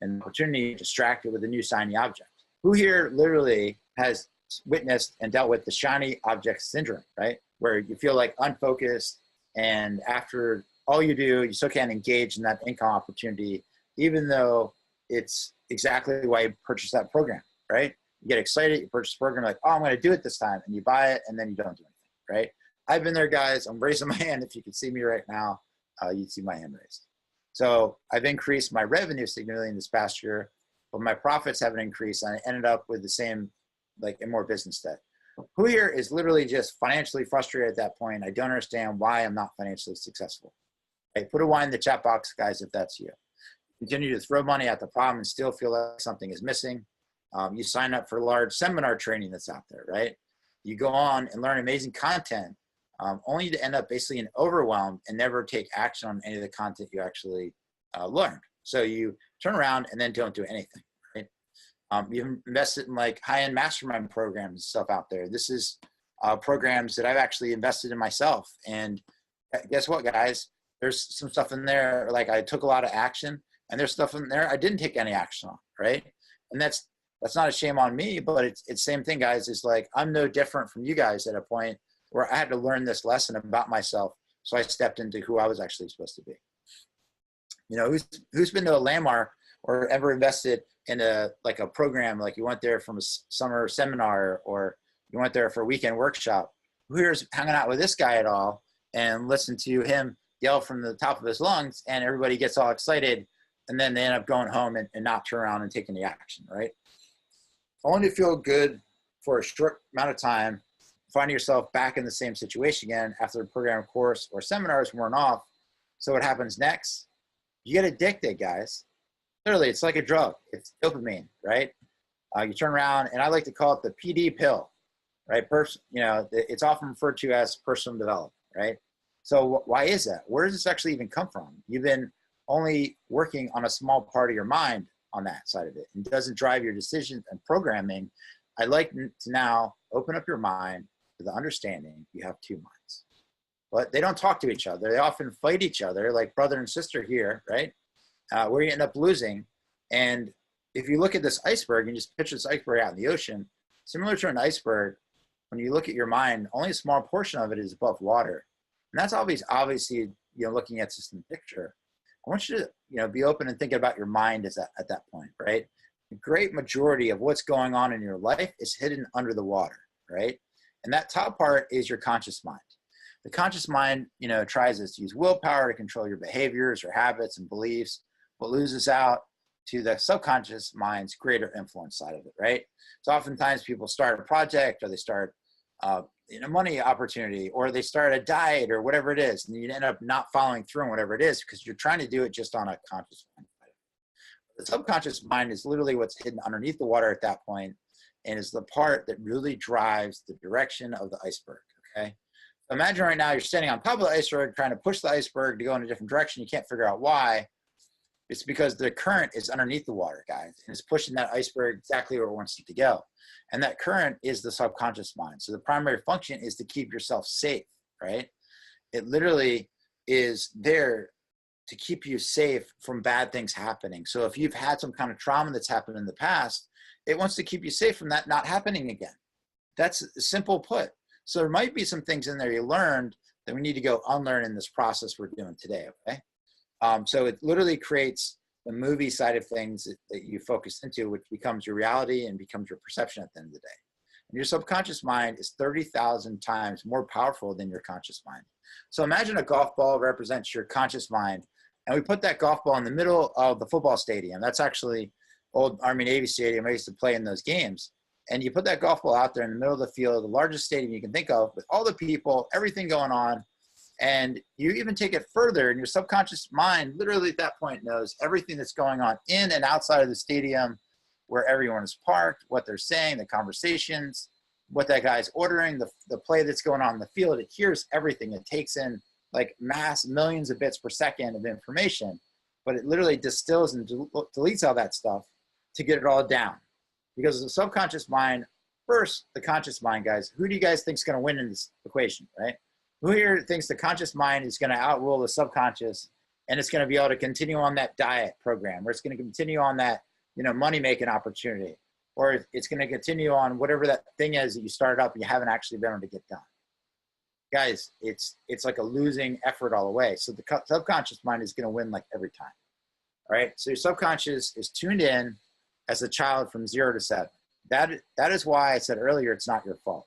an opportunity, distracted with a new shiny object. Who here literally has witnessed and dealt with the shiny object syndrome, right? Where you feel like unfocused, and after all you do, you still can't engage in that income opportunity, even though it's exactly why you purchase that program, right? You get excited, you purchase the program, like, oh, I'm going to do it this time, and you buy it, and then you don't do anything, right? I've been there, guys. I'm raising my hand. If you could see me right now, you'd see my hand raised. So I've increased my revenue significantly in this past year, but my profits haven't increased, and I ended up with the same, like, in more business debt. Who here is literally just financially frustrated at that point? I don't understand why I'm not financially successful. Okay, put a Y in the chat box, guys, if that's you. Continue to throw money at the problem and still feel like something is missing. You sign up for large seminar training that's out there, right? You go on and learn amazing content, only to end up basically in overwhelm and never take action on any of the content you actually learned. So you turn around and then don't do anything, right? You've invested in like high-end mastermind programs and stuff out there. This is programs that I've actually invested in myself. And guess what, guys? There's some stuff in there, like I took a lot of action, and there's stuff in there I didn't take any action on, right? And that's not a shame on me, but it's the same thing, guys. It's like, I'm no different from you guys at a point where I had to learn this lesson about myself. So I stepped into who I was actually supposed to be. You know, who's been to a landmark or ever invested in a program, like you went there from a summer seminar or you went there for a weekend workshop? Who here's hanging out with this guy at all and listen to him yell from the top of his lungs, and everybody gets all excited, and then they end up going home and not turn around and taking the action, right? Only to feel good for a short amount of time, finding yourself back in the same situation again after the program, course, or seminars worn off, So what happens next? You get addicted, guys. Literally, it's like a drug. It's dopamine, right? You turn around, and I like to call it the PD pill, right? It's often referred to as personal development, right? So why is that? Where does this actually even come from? You've been only working on a small part of your mind on that side of it, and doesn't drive your decisions and programming. I'd like to now open up your mind to the understanding you have two minds. But they don't talk to each other. They often fight each other, like brother and sister here, right? Where you end up losing. And if you look at this iceberg and just picture this iceberg out in the ocean, similar to an iceberg, when you look at your mind, only a small portion of it is above water. And that's obviously, looking at this in the picture. I want you to, be open and thinking about your mind at that point, right? The great majority of what's going on in your life is hidden under the water, right? And that top part is your conscious mind. The conscious mind, tries to use willpower to control your behaviors or habits and beliefs, but loses out to the subconscious mind's greater influence side of it, right? So oftentimes people start a project, or they start a money opportunity, or they start a diet or whatever it is, and you end up not following through on whatever it is because you're trying to do it just on a conscious mind. The subconscious mind is literally what's hidden underneath the water at that point, and is the part that really drives the direction of the iceberg, okay? Imagine right now you're standing on top of the iceberg trying to push the iceberg to go in a different direction. You can't figure out why. It's because the current is underneath the water, guys, and it's pushing that iceberg exactly where it wants it to go. And that current is the subconscious mind. So the primary function is to keep yourself safe, right? It literally is there to keep you safe from bad things happening. So if you've had some kind of trauma that's happened in the past, it wants to keep you safe from that not happening again. That's simple put. So there might be some things in there you learned that we need to go unlearn in this process we're doing today, okay? So it literally creates the movie side of things that you focus into, which becomes your reality and becomes your perception at the end of the day. And your subconscious mind is 30,000 times more powerful than your conscious mind. So imagine a golf ball represents your conscious mind, and we put that golf ball in the middle of the football stadium. That's actually old Army Navy stadium. I used to play in those games. And you put that golf ball out there in the middle of the field, the largest stadium you can think of, with all the people, everything going on. And you even take it further, and your subconscious mind literally at that point knows everything that's going on in and outside of the stadium, where everyone is parked, what they're saying, the conversations, what that guy's ordering, the play that's going on in the field. It hears everything. It takes in like millions of bits per second of information, but it literally distills and deletes all that stuff to get it all down. Because the subconscious mind, first, the conscious mind, guys, who do you guys think is going to win in this equation, right? Who here thinks the conscious mind is going to outrule the subconscious, and it's going to be able to continue on that diet program, or it's going to continue on that, money-making opportunity, or it's going to continue on whatever that thing is that you started up and you haven't actually been able to get done? Guys, it's like a losing effort all the way. So the subconscious mind is going to win like every time, all right? So your subconscious is tuned in as a child from 0 to 7. That is why I said earlier, it's not your fault.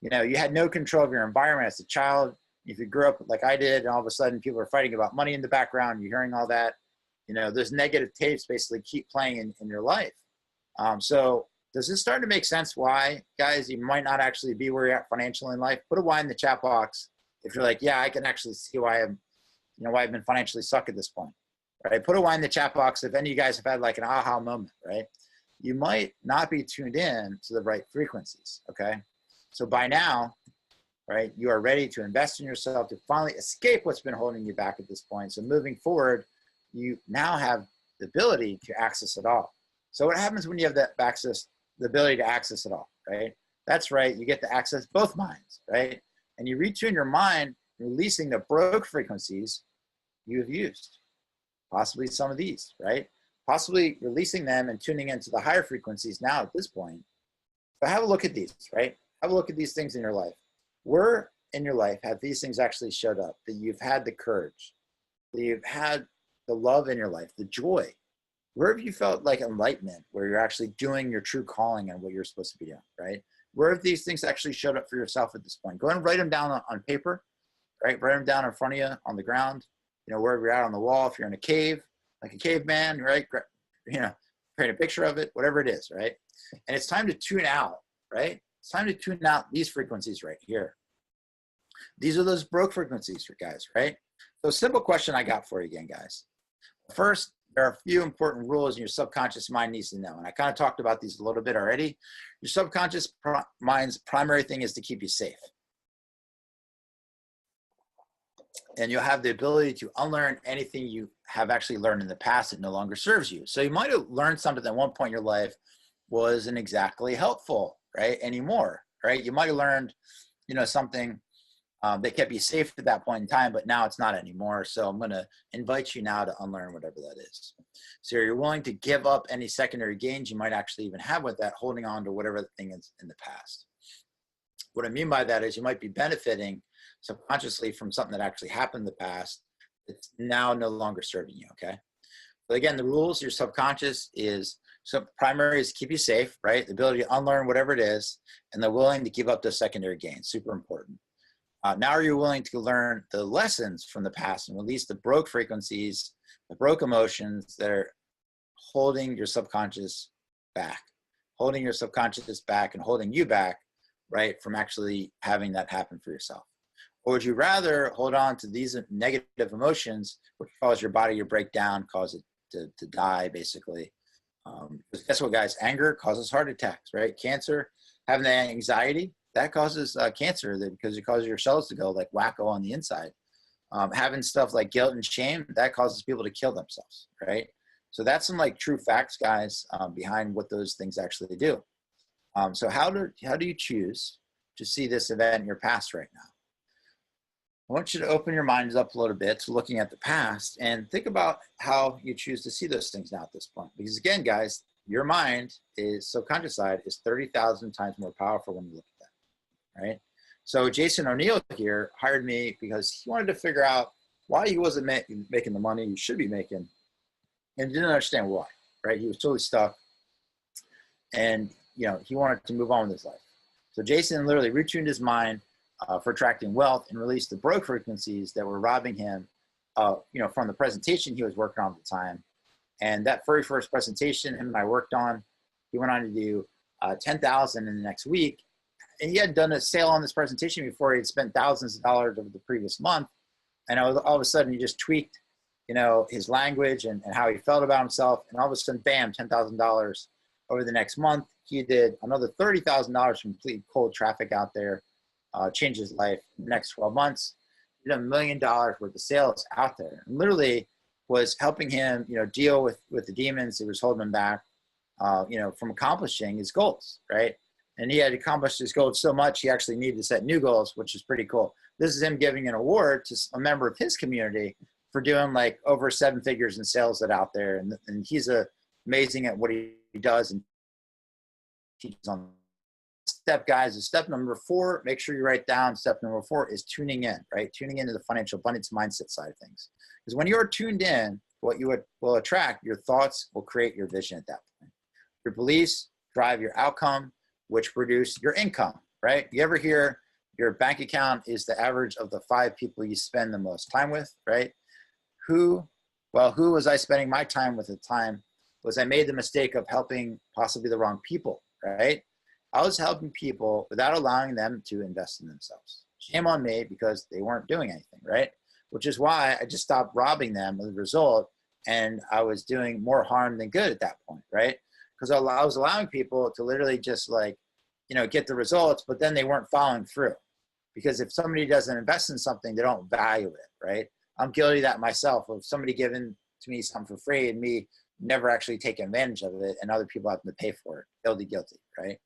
You had no control of your environment as a child. If you grew up like I did, and all of a sudden people are fighting about money in the background, you're hearing all that, those negative tapes basically keep playing in your life. So does this start to make sense why, guys, you might not actually be where you're at financially in life? Put a Y in the chat box if you're like, yeah, I can actually see why I've been financially stuck at this point. Right? Put a Y in the chat box if any of you guys have had like an aha moment, right? You might not be tuned in to the right frequencies, okay? So by now, right, you are ready to invest in yourself to finally escape what's been holding you back at this point. So moving forward, you now have the ability to access it all. So what happens when you have that access, the ability to access it all, right? That's right, you get to access both minds, right? And you retune your mind, releasing the broke frequencies you have used. Possibly some of these, right? Possibly releasing them and tuning into the higher frequencies now at this point. But have a look at these, right? Have a look at these things in your life. Where in your life have these things actually showed up? That you've had the courage, that you've had the love in your life, the joy. Where have you felt like enlightenment, where you're actually doing your true calling and what you're supposed to be doing, right? Where have these things actually showed up for yourself at this point? Go ahead and write them down on paper, right? Write them down in front of you on the ground, wherever you're at on the wall. If you're in a cave, like a caveman, right? Create a picture of it, whatever it is, right? And it's time to tune out, right? It's time to tune out these frequencies right here. These are those broke frequencies, guys, right? So simple question I got for you again, guys. First, there are a few important rules your subconscious mind needs to know. And I kind of talked about these a little bit already. Your subconscious mind's primary thing is to keep you safe. And you'll have the ability to unlearn anything you have actually learned in the past that no longer serves you. So you might have learned something at one point in your life wasn't exactly helpful, right, anymore, right? You might have learned, something that kept you safe at that point in time, but now it's not anymore. So I'm going to invite you now to unlearn whatever that is. So you're willing to give up any secondary gains you might actually even have with that, holding on to whatever the thing is in the past. What I mean by that is you might be benefiting subconsciously from something that actually happened in the past that's now no longer serving you, okay? But again, the rules, your subconscious is, so primary is to keep you safe, right? The ability to unlearn whatever it is, and they're willing to give up those secondary gains, super important. Now are you willing to learn the lessons from the past and release the broke frequencies, the broke emotions that are holding your subconscious back, and holding you back, right, from actually having that happen for yourself? Or would you rather hold on to these negative emotions, which cause your body to break down, cause it to die, basically? Because guess what, guys? Anger causes heart attacks, right? Cancer, having the anxiety, that causes cancer because it causes your cells to go like wacko on the inside. Having stuff like guilt and shame, that causes people to kill themselves, right? So that's some like true facts, guys, behind what those things actually do. So how do you choose to see this event in your past right now? I want you to open your minds up a little bit to looking at the past and think about how you choose to see those things now at this point. Because again, guys, your mind subconscious side is 30,000 times more powerful when you look at that, right? So Jason Oneil here hired me because he wanted to figure out why he wasn't making the money he should be making and didn't understand why, right? He was totally stuck and, he wanted to move on with his life. So Jason literally retuned his mind for attracting wealth and released the broke frequencies that were robbing him, from the presentation he was working on at the time. And that very first presentation him and I worked on, he went on to do 10,000 in the next week. And he had done a sale on this presentation before. He had spent thousands of dollars over the previous month. And all of a sudden he just tweaked, his language and how he felt about himself. And all of a sudden, bam, $10,000 over the next month. He did another $30,000 from complete cold traffic out there. Changed his life in the next 12 months. Did $1 million worth of sales out there, and literally was helping him, deal with the demons that was holding him back, from accomplishing his goals, right? And he had accomplished his goals so much, he actually needed to set new goals, which is pretty cool. This is him giving an award to a member of his community for doing like over 7 figures in sales that out there, and he's amazing at what he does and teaches on. Step, guys, is step number 4. Make sure you write down. Step number 4 is tuning in, right? Tuning into the financial abundance mindset side of things. Because when you're tuned in, what you will attract, your thoughts will create your vision at that point. Your beliefs drive your outcome, which produce your income, right? You ever hear your bank account is the average of the 5 people you spend the most time with, right? Who was I spending my time with at the time? Was I made the mistake of helping possibly the wrong people, right? I was helping people without allowing them to invest in themselves. Shame on me because they weren't doing anything, right? Which is why I just stopped robbing them as a result, and I was doing more harm than good at that point, right? Because I was allowing people to literally just get the results, but then they weren't following through. Because if somebody doesn't invest in something, they don't value it, right? I'm guilty of that myself, of somebody giving to me something for free and me never actually taking advantage of it, and other people having to pay for it. Guilty, right?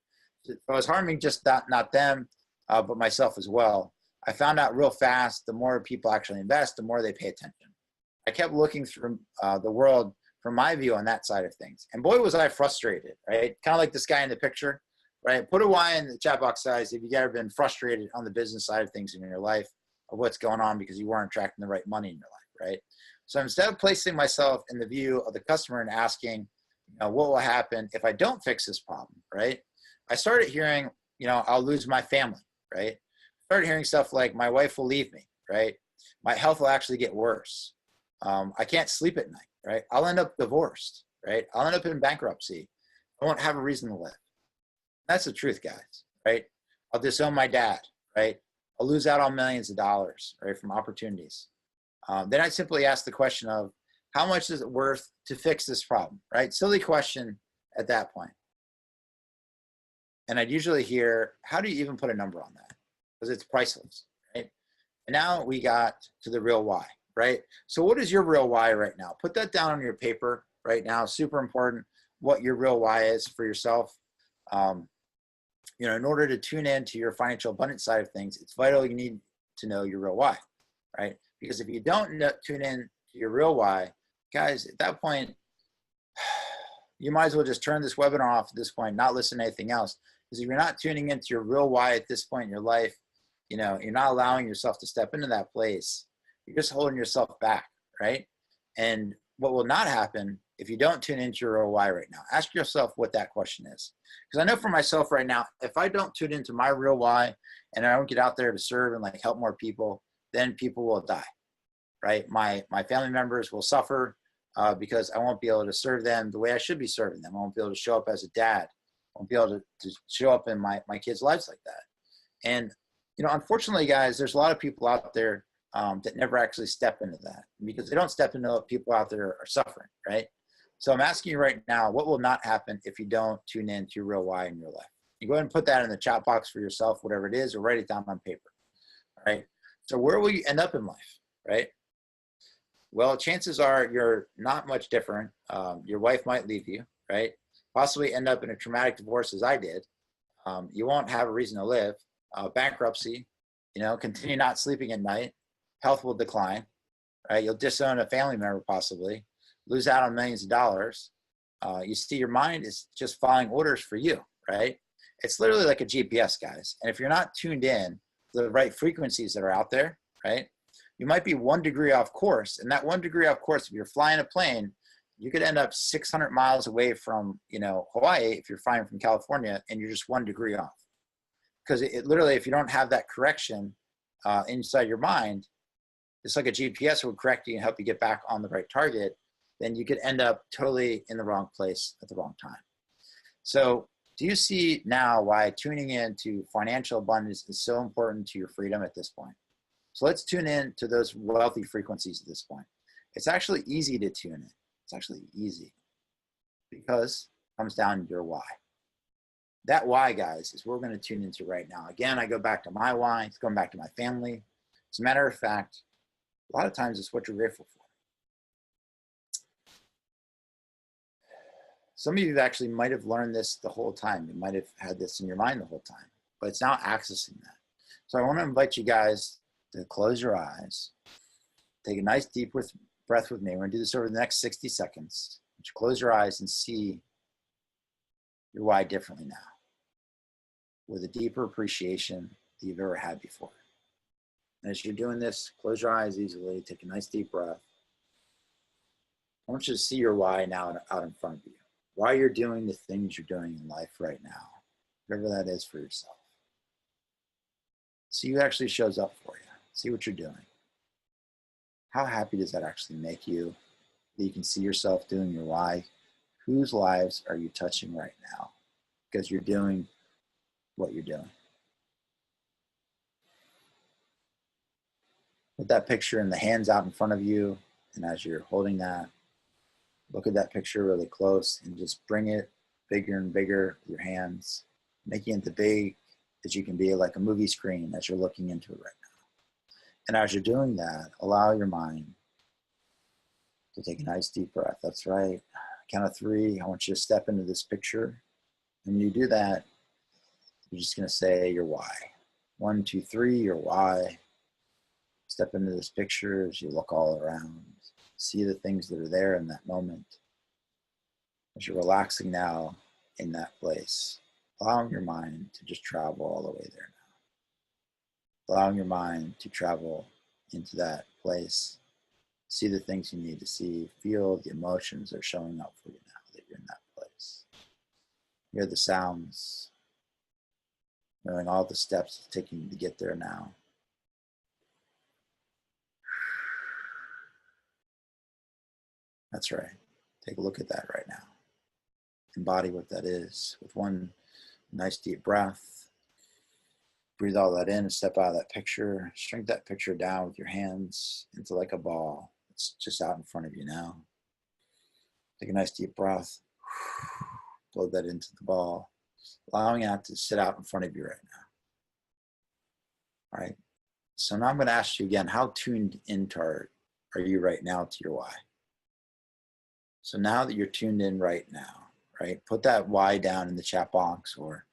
I was harming just not them, but myself as well. I found out real fast, the more people actually invest, the more they pay attention. I kept looking through the world from my view on that side of things. And boy, was I frustrated, right? Kind of like this guy in the picture, right? Put a Y in the chat box, guys, if you've ever been frustrated on the business side of things in your life, of what's going on because you weren't attracting the right money in your life, right? So instead of placing myself in the view of the customer and asking, what will happen if I don't fix this problem, right? I started hearing, I'll lose my family, right? Started hearing stuff like my wife will leave me, right? My health will actually get worse. I can't sleep at night, right? I'll end up divorced, right? I'll end up in bankruptcy. I won't have a reason to live. That's the truth, guys, right? I'll disown my dad, right? I'll lose out on millions of dollars, right, from opportunities. Then I simply ask the question of, how much is it worth to fix this problem, right? Silly question at that point. And I'd usually hear, how do you even put a number on that? Because it's priceless, right? And now we got to the real why, right? So what is your real why right now? Put that down on your paper right now. Super important what your real why is for yourself. You know, in order to tune in to your financial abundance side of things, it's vital you need to know your real why, right? Because if you don't tune in to your real why, guys, at that point, you might as well just turn this webinar off at this point, not listen to anything else. Because if you're not tuning into your real why at this point in your life, you know, you're not allowing yourself to step into that place. You're just holding yourself back, right? And what will not happen if you don't tune into your real why right now? Ask yourself what that question is. Because I know for myself right now, if I don't tune into my real why and I don't get out there to serve and like help more people, then people will die, right? My family members will suffer because I won't be able to serve them the way I should be serving them. I won't be able to show up as a dad. I won't be able to show up in my kids' lives like that. And, you know, unfortunately, guys, there's a lot of people out there that never actually step into that because they don't step into what people out there are suffering, right? So I'm asking you right now, what will not happen if you don't tune in to your real why in your life? You go ahead and put that in the chat box for yourself, whatever it is, or write it down on paper, all right? So where will you end up in life, right? Well, chances are you're not much different. Your wife might leave you, right? Possibly end up in a traumatic divorce as I did. You won't have a reason to live. Bankruptcy, you know, continue not sleeping at night. Health will decline, right? You'll disown a family member possibly, lose out on millions of dollars. You see, your mind is just following orders for you, right? It's literally like a GPS, guys. And if you're not tuned in to the right frequencies that are out there, right? You might be 1 degree off course. And that 1 degree off course, if you're flying a plane, you could end up 600 miles away from, you know, Hawaii if you're flying from California and you're just 1 degree off. Because it literally, if you don't have that correction inside your mind, it's like a GPS will correct you and help you get back on the right target, then you could end up totally in the wrong place at the wrong time. So do you see now why tuning in to financial abundance is so important to your freedom at this point? So let's tune in to those wealthy frequencies at this point. It's actually easy to tune in. It's actually easy because it comes down to your why. That why, guys, is what we're going to tune into right now. Again, I go back to my why. It's going back to my family. As a matter of fact, a lot of times it's what you're grateful for. Some of you actually might have learned this the whole time. You might have had this in your mind the whole time, but it's now accessing that. So I want to invite you guys to close your eyes, take a nice deep breath with me. We're going to do this over the next 60 seconds. Close your eyes and see your why differently now, with a deeper appreciation that you've ever had before. And as you're doing this, close your eyes easily, take a nice deep breath. I want you to see your why now out in front of you. Why you're doing the things you're doing in life right now, whatever that is for yourself. See who actually shows up for you. See what you're doing. How happy does that actually make you that you can see yourself doing your why? Whose lives are you touching right now? Because you're doing what you're doing. Put that picture in the hands out in front of you, and as you're holding that, look at that picture really close and just bring it bigger and bigger with your hands, making it the big as you can be, like a movie screen as you're looking into it right now. And as you're doing that, allow your mind to take a nice deep breath. That's right. Count of 3. I want you to step into this picture. And when you do that, you're just going to say your why. 1, 2, 3, your why. Step into this picture as you look all around. See the things that are there in that moment. As you're relaxing now in that place, allowing your mind to just travel all the way there now. Allowing your mind to travel into that place. See the things you need to see. Feel the emotions that are showing up for you now that you're in that place. Hear the sounds. Knowing all the steps it's taking to get there now. That's right. Take a look at that right now. Embody what that is with one nice deep breath. Breathe all that in and step out of that picture. Shrink that picture down with your hands into like a ball. It's just out in front of you now. Take a nice deep breath. Blow that into the ball, allowing it to sit out in front of you right now. All right. So now I'm going to ask you again, how tuned into are you right now to your why? So now that you're tuned in right now, right, put that why down in the chat box, or,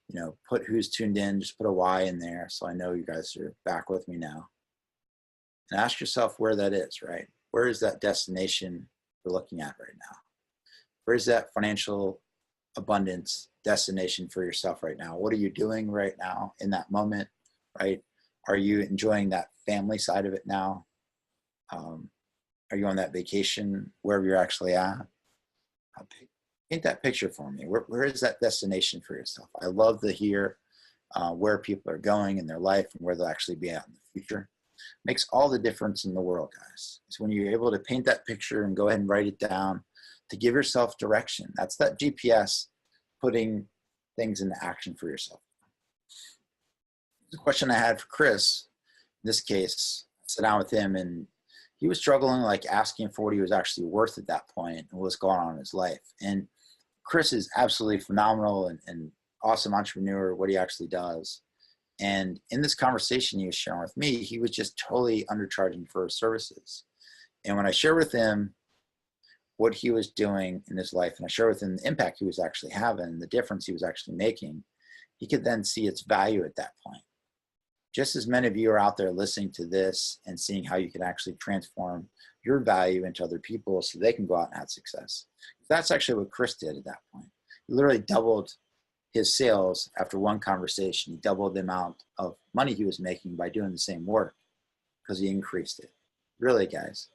you know, put who's tuned in, just put a why in there so I know you guys are back with me now. And ask yourself where that is, right? Where is that destination we're looking at right now? Where is that financial abundance destination for yourself right now? What are you doing right now in that moment, right? Are you enjoying that family side of it now? Are you on that vacation, wherever you're actually at? Paint that picture for me. Where is that destination for yourself? I love to hear where people are going in their life and where they'll actually be at in the future. Makes all the difference in the world, guys. It's when you're able to paint that picture and go ahead and write it down to give yourself direction. That's that GPS putting things into action for yourself. The question I had for Chris, in this case, I sat down with him and he was struggling, like asking for what he was actually worth at that point and what's going on in his life. And Chris is absolutely phenomenal and awesome entrepreneur, what he actually does. And in this conversation he was sharing with me, he was just totally undercharging for his services. And when I shared with him what he was doing in his life, and I shared with him the impact he was actually having, the difference he was actually making, he could then see its value at that point. Just as many of you are out there listening to this and seeing how you can actually transform your value into other people so they can go out and have success. That's actually what Chris did at that point. He literally doubled his sales after one conversation. He doubled the amount of money he was making by doing the same work because he increased it. Really, guys.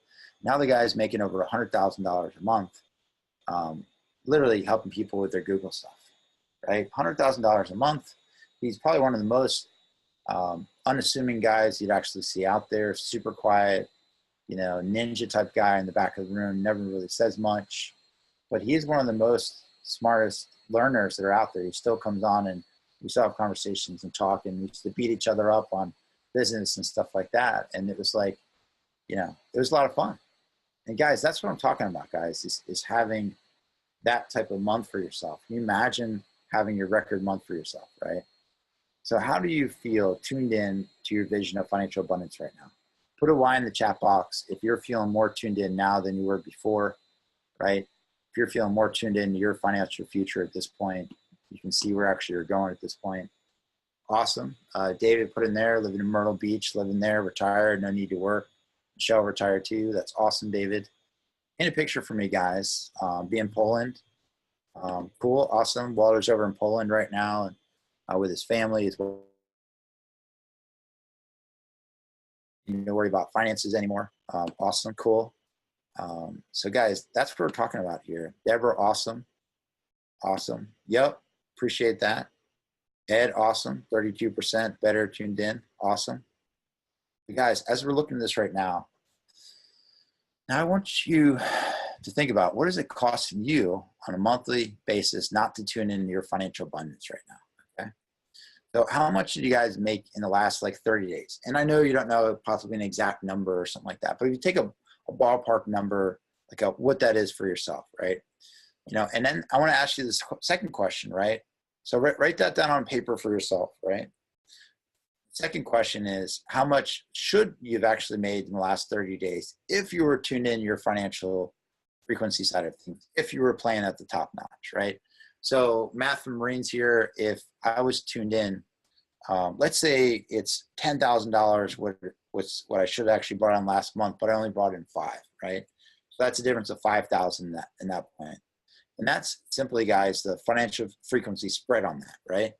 Now the guy's making over $100,000 a month, literally helping people with their Google stuff, right? $100,000 a month. He's probably one of the most unassuming guys you'd actually see out there. Super quiet, you know, ninja type guy in the back of the room, never really says much, but he's one of the most smartest learners that are out there. He still comes on and we still have conversations and talk, and we used to beat each other up on business and stuff like that. And it was like, you know, it was a lot of fun. And guys, that's what I'm talking about, guys, is having that type of month for yourself. Can you imagine having your record month for yourself, right? So how do you feel tuned in to your vision of financial abundance right now? Put a Y in the chat box if you're feeling more tuned in now than you were before, right? If you're feeling more tuned in to your financial future at this point, you can see where actually you're going at this point. Awesome. David put in there, living in Myrtle Beach, living there, retired, no need to work. Michelle retired too. That's awesome, David. Paint a picture for me, guys. Be in Poland. Cool, awesome. Walter's over in Poland right now and with his family. He's not to worry about finances anymore. Awesome, cool. So guys, that's what we're talking about here. Deborah, awesome. Awesome. Yep, appreciate that. Ed, awesome. 32% better tuned in. Awesome. But guys, as we're looking at this right now I want you to think about, what is it costing you on a monthly basis not to tune in to your financial abundance right now, okay? So how much did you guys make in the last like 30 days? And I know you don't know possibly an exact number or something like that, but if you take a ballpark number, like what that is for yourself, right? You know, and then I want to ask you this second question, right? So write that down on paper for yourself, right? Second question is, how much should you've actually made in the last 30 days if you were tuned in your financial frequency side of things, if you were playing at the top notch, right? So Matt from Marines here, if I was tuned in, let's say it's $10,000, what I should have actually brought in last month, but I only brought in 5, right? So that's a difference of 5,000 in that point. And that's simply, guys, the financial frequency spread on that, right?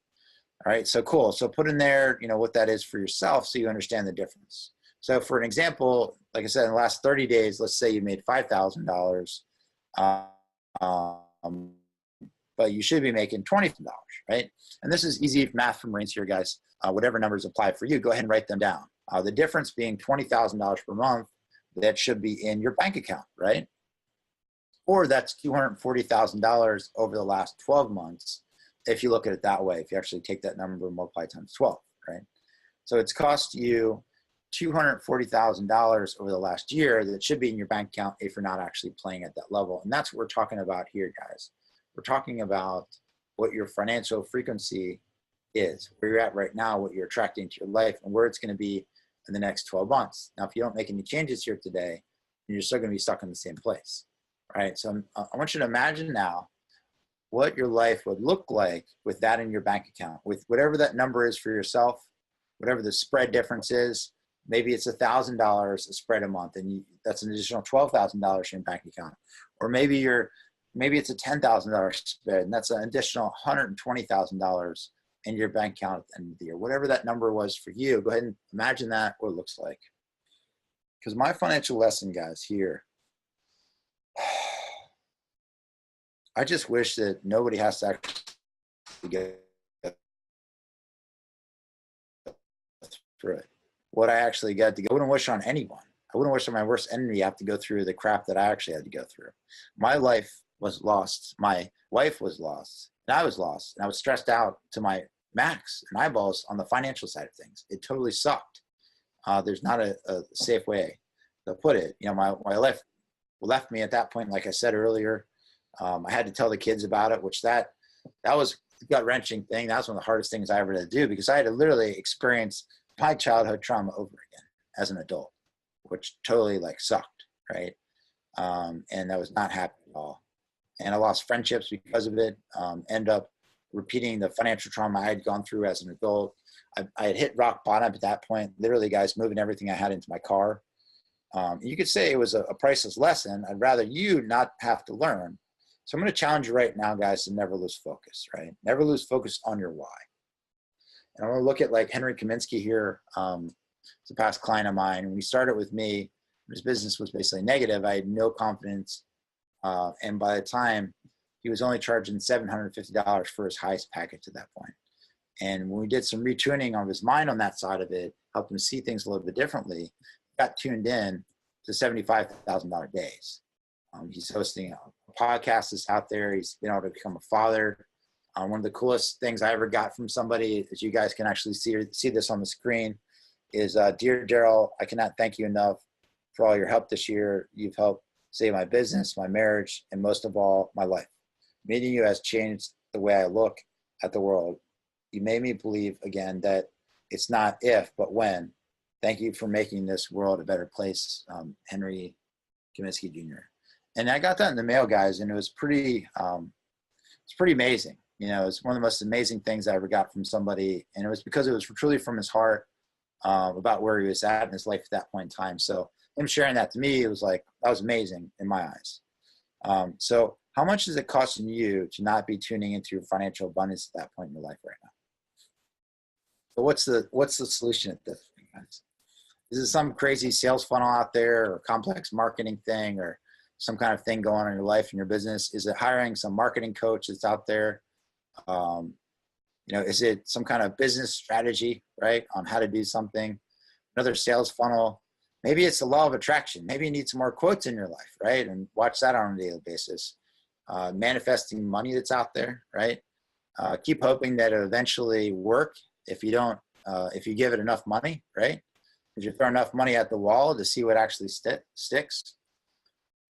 All right, so cool. So put in there, you know, what that is for yourself so you understand the difference. So for an example, like I said, in the last 30 days, let's say you made $5,000, but you should be making $20,000, right? And this is easy math from Marines here, guys. Whatever numbers apply for you, go ahead and write them down. The difference being $20,000 per month, that should be in your bank account, right? Or that's $240,000 over the last 12 months. If you look at it that way, if you actually take that number and multiply times 12, right? So it's cost you $240,000 over the last year that should be in your bank account if you're not actually playing at that level. And that's what we're talking about here, guys. We're talking about what your financial frequency is, where you're at right now, what you're attracting to your life, and where it's going to be in the next 12 months. Now, if you don't make any changes here today, you're still going to be stuck in the same place, right? So I want you to imagine now what your life would look like with that in your bank account, with whatever that number is for yourself, whatever the spread difference is. Maybe it's $1,000 a spread a month, and that's an additional $12,000 in your bank account. Or maybe it's a $10,000 spread, and that's an additional $120,000 in your bank account at the end of the year. Whatever that number was for you, go ahead and imagine that what it looks like. Because my financial lesson, guys, here, I just wish that nobody has to actually get through it. What I actually got to go, I wouldn't wish on anyone. I wouldn't wish on my worst enemy have to go through the crap that I actually had to go through. My life was lost. My wife was lost. And I was lost. And I was stressed out to my max and eyeballs on the financial side of things. It totally sucked. There's not a safe way to put it. You know, my life left me at that point, like I said earlier. I had to tell the kids about it, which that was a gut-wrenching thing. That was one of the hardest things I ever had to do, because I had to literally experience my childhood trauma over again as an adult, which totally like sucked, right? And I was not happy at all. And I lost friendships because of it. End up repeating the financial trauma I had gone through as an adult. I had hit rock bottom at that point, literally, guys, moving everything I had into my car. You could say it was a priceless lesson. I'd rather you not have to learn. So I'm going to challenge you right now, guys, to never lose focus, right? Never lose focus on your why. And I'm going to look at like Henry Kaminski here. It's a past client of mine. When he started with me, his business was basically negative. I had no confidence. And by the time, he was only charging $750 for his highest package at that point. And when we did some retuning of his mind on that side of it, helped him see things a little bit differently, got tuned in to $75,000 days. He's hosting a podcast that's out there. He's been able to become a father. One of the coolest things I ever got from somebody, as you guys can actually see this on the screen, is, Dear Daryl, I cannot thank you enough for all your help this year. You've helped save my business, my marriage, and most of all, my life. Meeting you has changed the way I look at the world. You made me believe again that it's not if, but when. Thank you for making this world a better place, Henry Kaminski Jr. And I got that in the mail, guys, and it was pretty amazing. You know, it's one of the most amazing things I ever got from somebody, and it was because it was truly from his heart about where he was at in his life at that point in time. So him sharing that to me, it was like, that was amazing in my eyes. So how much is it costing you to not be tuning into your financial abundance at that point in your life right now? So what's the solution at this point, guys? Is it some crazy sales funnel out there, or complex marketing thing, or some kind of thing going on in your life and your business? Is it hiring some marketing coach that's out there? You know, is it some kind of business strategy, right, on how to do something? Another sales funnel? Maybe it's the law of attraction. Maybe you need some more quotes in your life, right? And watch that on a daily basis. Manifesting money that's out there, right? Keep hoping that it'll eventually work if you don't, if you give it enough money, right? If you throw enough money at the wall to see what actually sticks.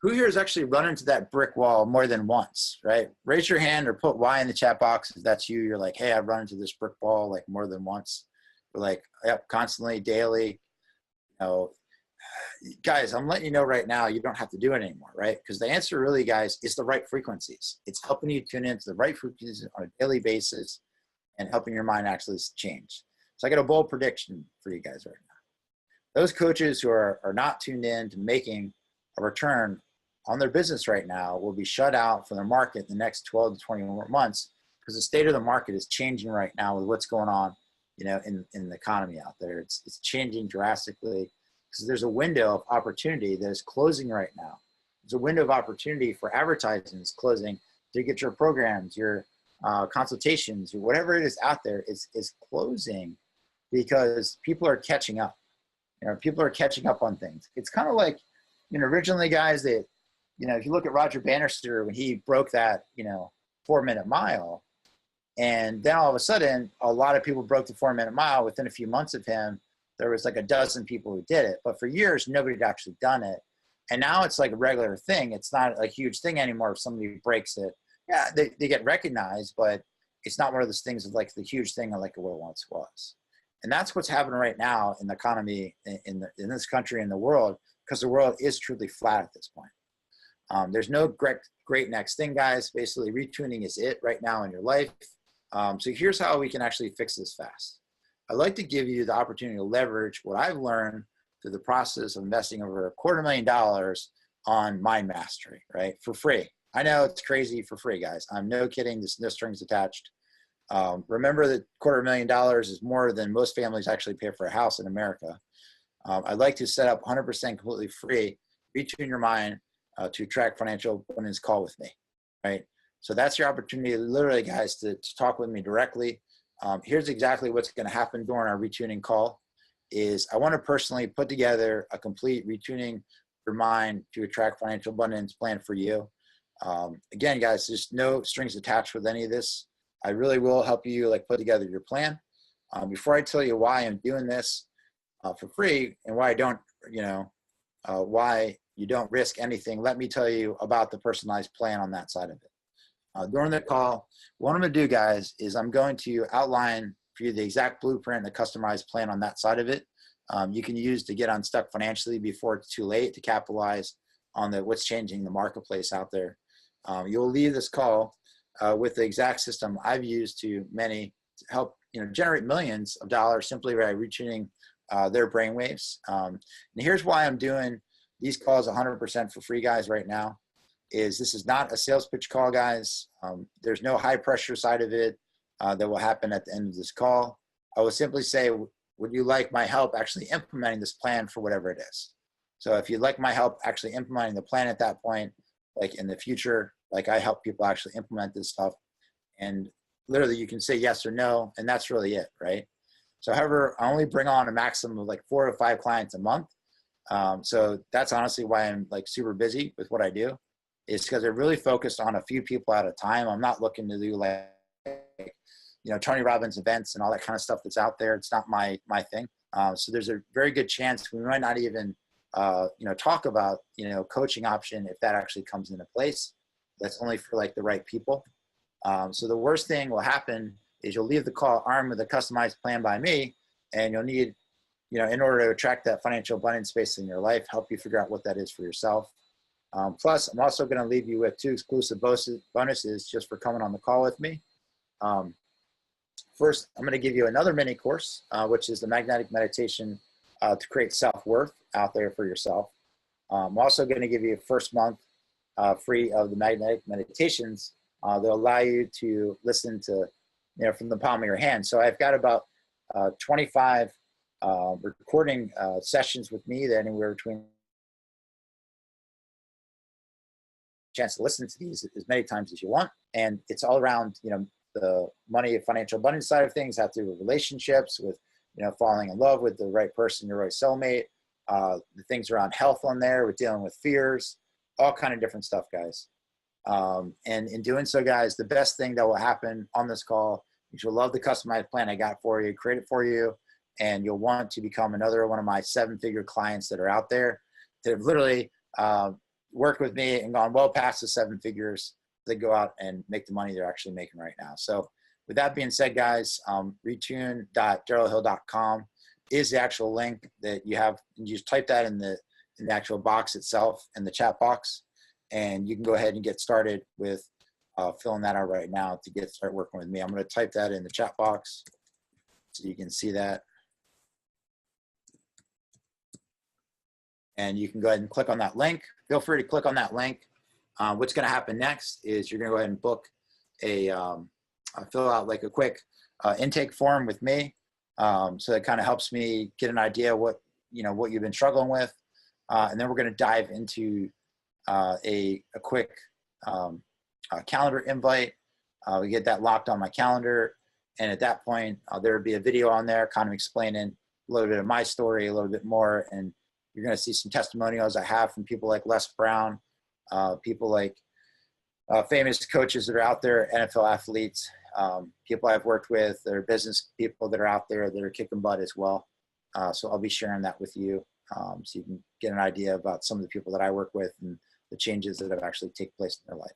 Who here has actually run into that brick wall more than once, right? Raise your hand or put Y in the chat box if that's you. You're like, hey, I've run into this brick wall like more than once. We're like, yep, constantly, daily. You know, guys, I'm letting you know right now, you don't have to do it anymore, right? Because the answer really, guys, is the right frequencies. It's helping you tune into the right frequencies on a daily basis and helping your mind actually change. So I got a bold prediction for you guys right now. Those coaches who are not tuned in to making a return on their business right now will be shut out from their market in the next 12 to 21 months, because the state of the market is changing right now with what's going on, you know, in the economy out there. It's changing drastically, because there's a window of opportunity that is closing right now. There's a window of opportunity for advertising is closing to get your programs, your consultations, or whatever it is out there is closing, because people are catching up. You know, people are catching up on things. It's kind of like, you know, originally, guys, that, you know, if you look at Roger Bannister when he broke that, you know, 4-minute mile, And then all of a sudden, a lot of people broke the 4-minute mile. Within a few months of him, there was like a dozen people who did it. But for years, nobody had actually done it. And now it's like a regular thing. It's not a huge thing anymore if somebody breaks it. Yeah, they get recognized, but it's not one of those things of like the huge thing like what it once was. And that's what's happening right now in the economy in this country and the world, because the world is truly flat at this point. There's no great next thing, guys. Basically, retuning is it right now in your life. So here's how we can actually fix this fast. I'd like to give you the opportunity to leverage what I've learned through the process of investing over $250,000 on mind mastery, right? For free. I know it's crazy for free, guys. I'm no kidding. There's no strings attached. Remember that $250,000 is more than most families actually pay for a house in America. I'd like to set up 100% completely free, retune your mind to attract financial abundance call with me, right? So that's your opportunity, literally, guys, to talk with me directly. Here's exactly what's going to happen during our retuning call is I want to personally put together a complete retuning your mind to attract financial abundance plan for you. Again, guys, there's no strings attached with any of this. I really will help you like put together your plan. Before I tell you why I'm doing this for free and why I don't, why you don't risk anything, let me tell you about the personalized plan on that side of it. During the call, what I'm going to do, guys, is I'm going to outline for you the exact blueprint and the customized plan on that side of it. You can use to get unstuck financially before it's too late to capitalize on what's changing the marketplace out there. You'll leave this call with the exact system I've used to help generate millions of dollars simply by retuning their brainwaves. And here's why I'm doing these calls 100% for free, guys, right now. This is not a sales pitch call, guys. There's no high pressure side of it that will happen at the end of this call. I will simply say, would you like my help actually implementing this plan for whatever it is? So if you'd like my help actually implementing the plan at that point, like in the future, like I help people actually implement this stuff, and literally you can say yes or no, and that's really it, right? So however, I only bring on a maximum of like 4 to 5 clients a month. So that's honestly why I'm like super busy with what I do. It's because they're really focused on a few people at a time. I'm not looking to do like, Tony Robbins events and all that kind of stuff that's out there. It's not my thing. So there's a very good chance we might not even, talk about, coaching option if that actually comes into place. That's only for like the right people. So the worst thing will happen is you'll leave the call armed with a customized plan by me, and you'll need, in order to attract that financial abundance space in your life, help you figure out what that is for yourself. Plus, I'm also going to leave you with 2 exclusive bonuses just for coming on the call with me. First, I'm going to give you another mini course, which is the magnetic meditation to create self-worth out there for yourself. I'm also going to give you a first month free of the magnetic meditations that allow you to listen to, from the palm of your hand. So I've got about 25 recording sessions with me that anywhere between chance to listen to these as many times as you want. And it's all around, the money and financial abundance side of things, have to do with relationships, with, falling in love with the right person, your right soulmate, the things around health on there, with dealing with fears, all kind of different stuff, guys. And in doing so, guys, the best thing that will happen on this call is you'll love the customized plan I got for you, create it for you, and you'll want to become another one of my 7-figure clients that are out there that have literally worked with me and gone well past the 7 figures. They go out and make the money they're actually making right now. So with that being said, guys, retune.darylhill.com is the actual link that you have. You just type that in the actual box itself, in the chat box, and you can go ahead and get started with filling that out right now to start working with me. I'm going to type that in the chat box so you can see that. And you can go ahead and click on that link. Feel free to click on that link. What's going to happen next is you're going to go ahead and book fill out like a quick intake form with me. So that kind of helps me get an idea what you've been struggling with. And then we're going to dive into a quick calendar invite. We get that locked on my calendar. And at that point, there will be a video on there kind of explaining a little bit of my story, a little bit more. And you're going to see some testimonials I have from people like Les Brown, people like famous coaches that are out there, NFL athletes, people I've worked with, there are business people that are out there that are kicking butt as well. So I'll be sharing that with you, so you can get an idea about some of the people that I work with and the changes that have actually taken place in their life.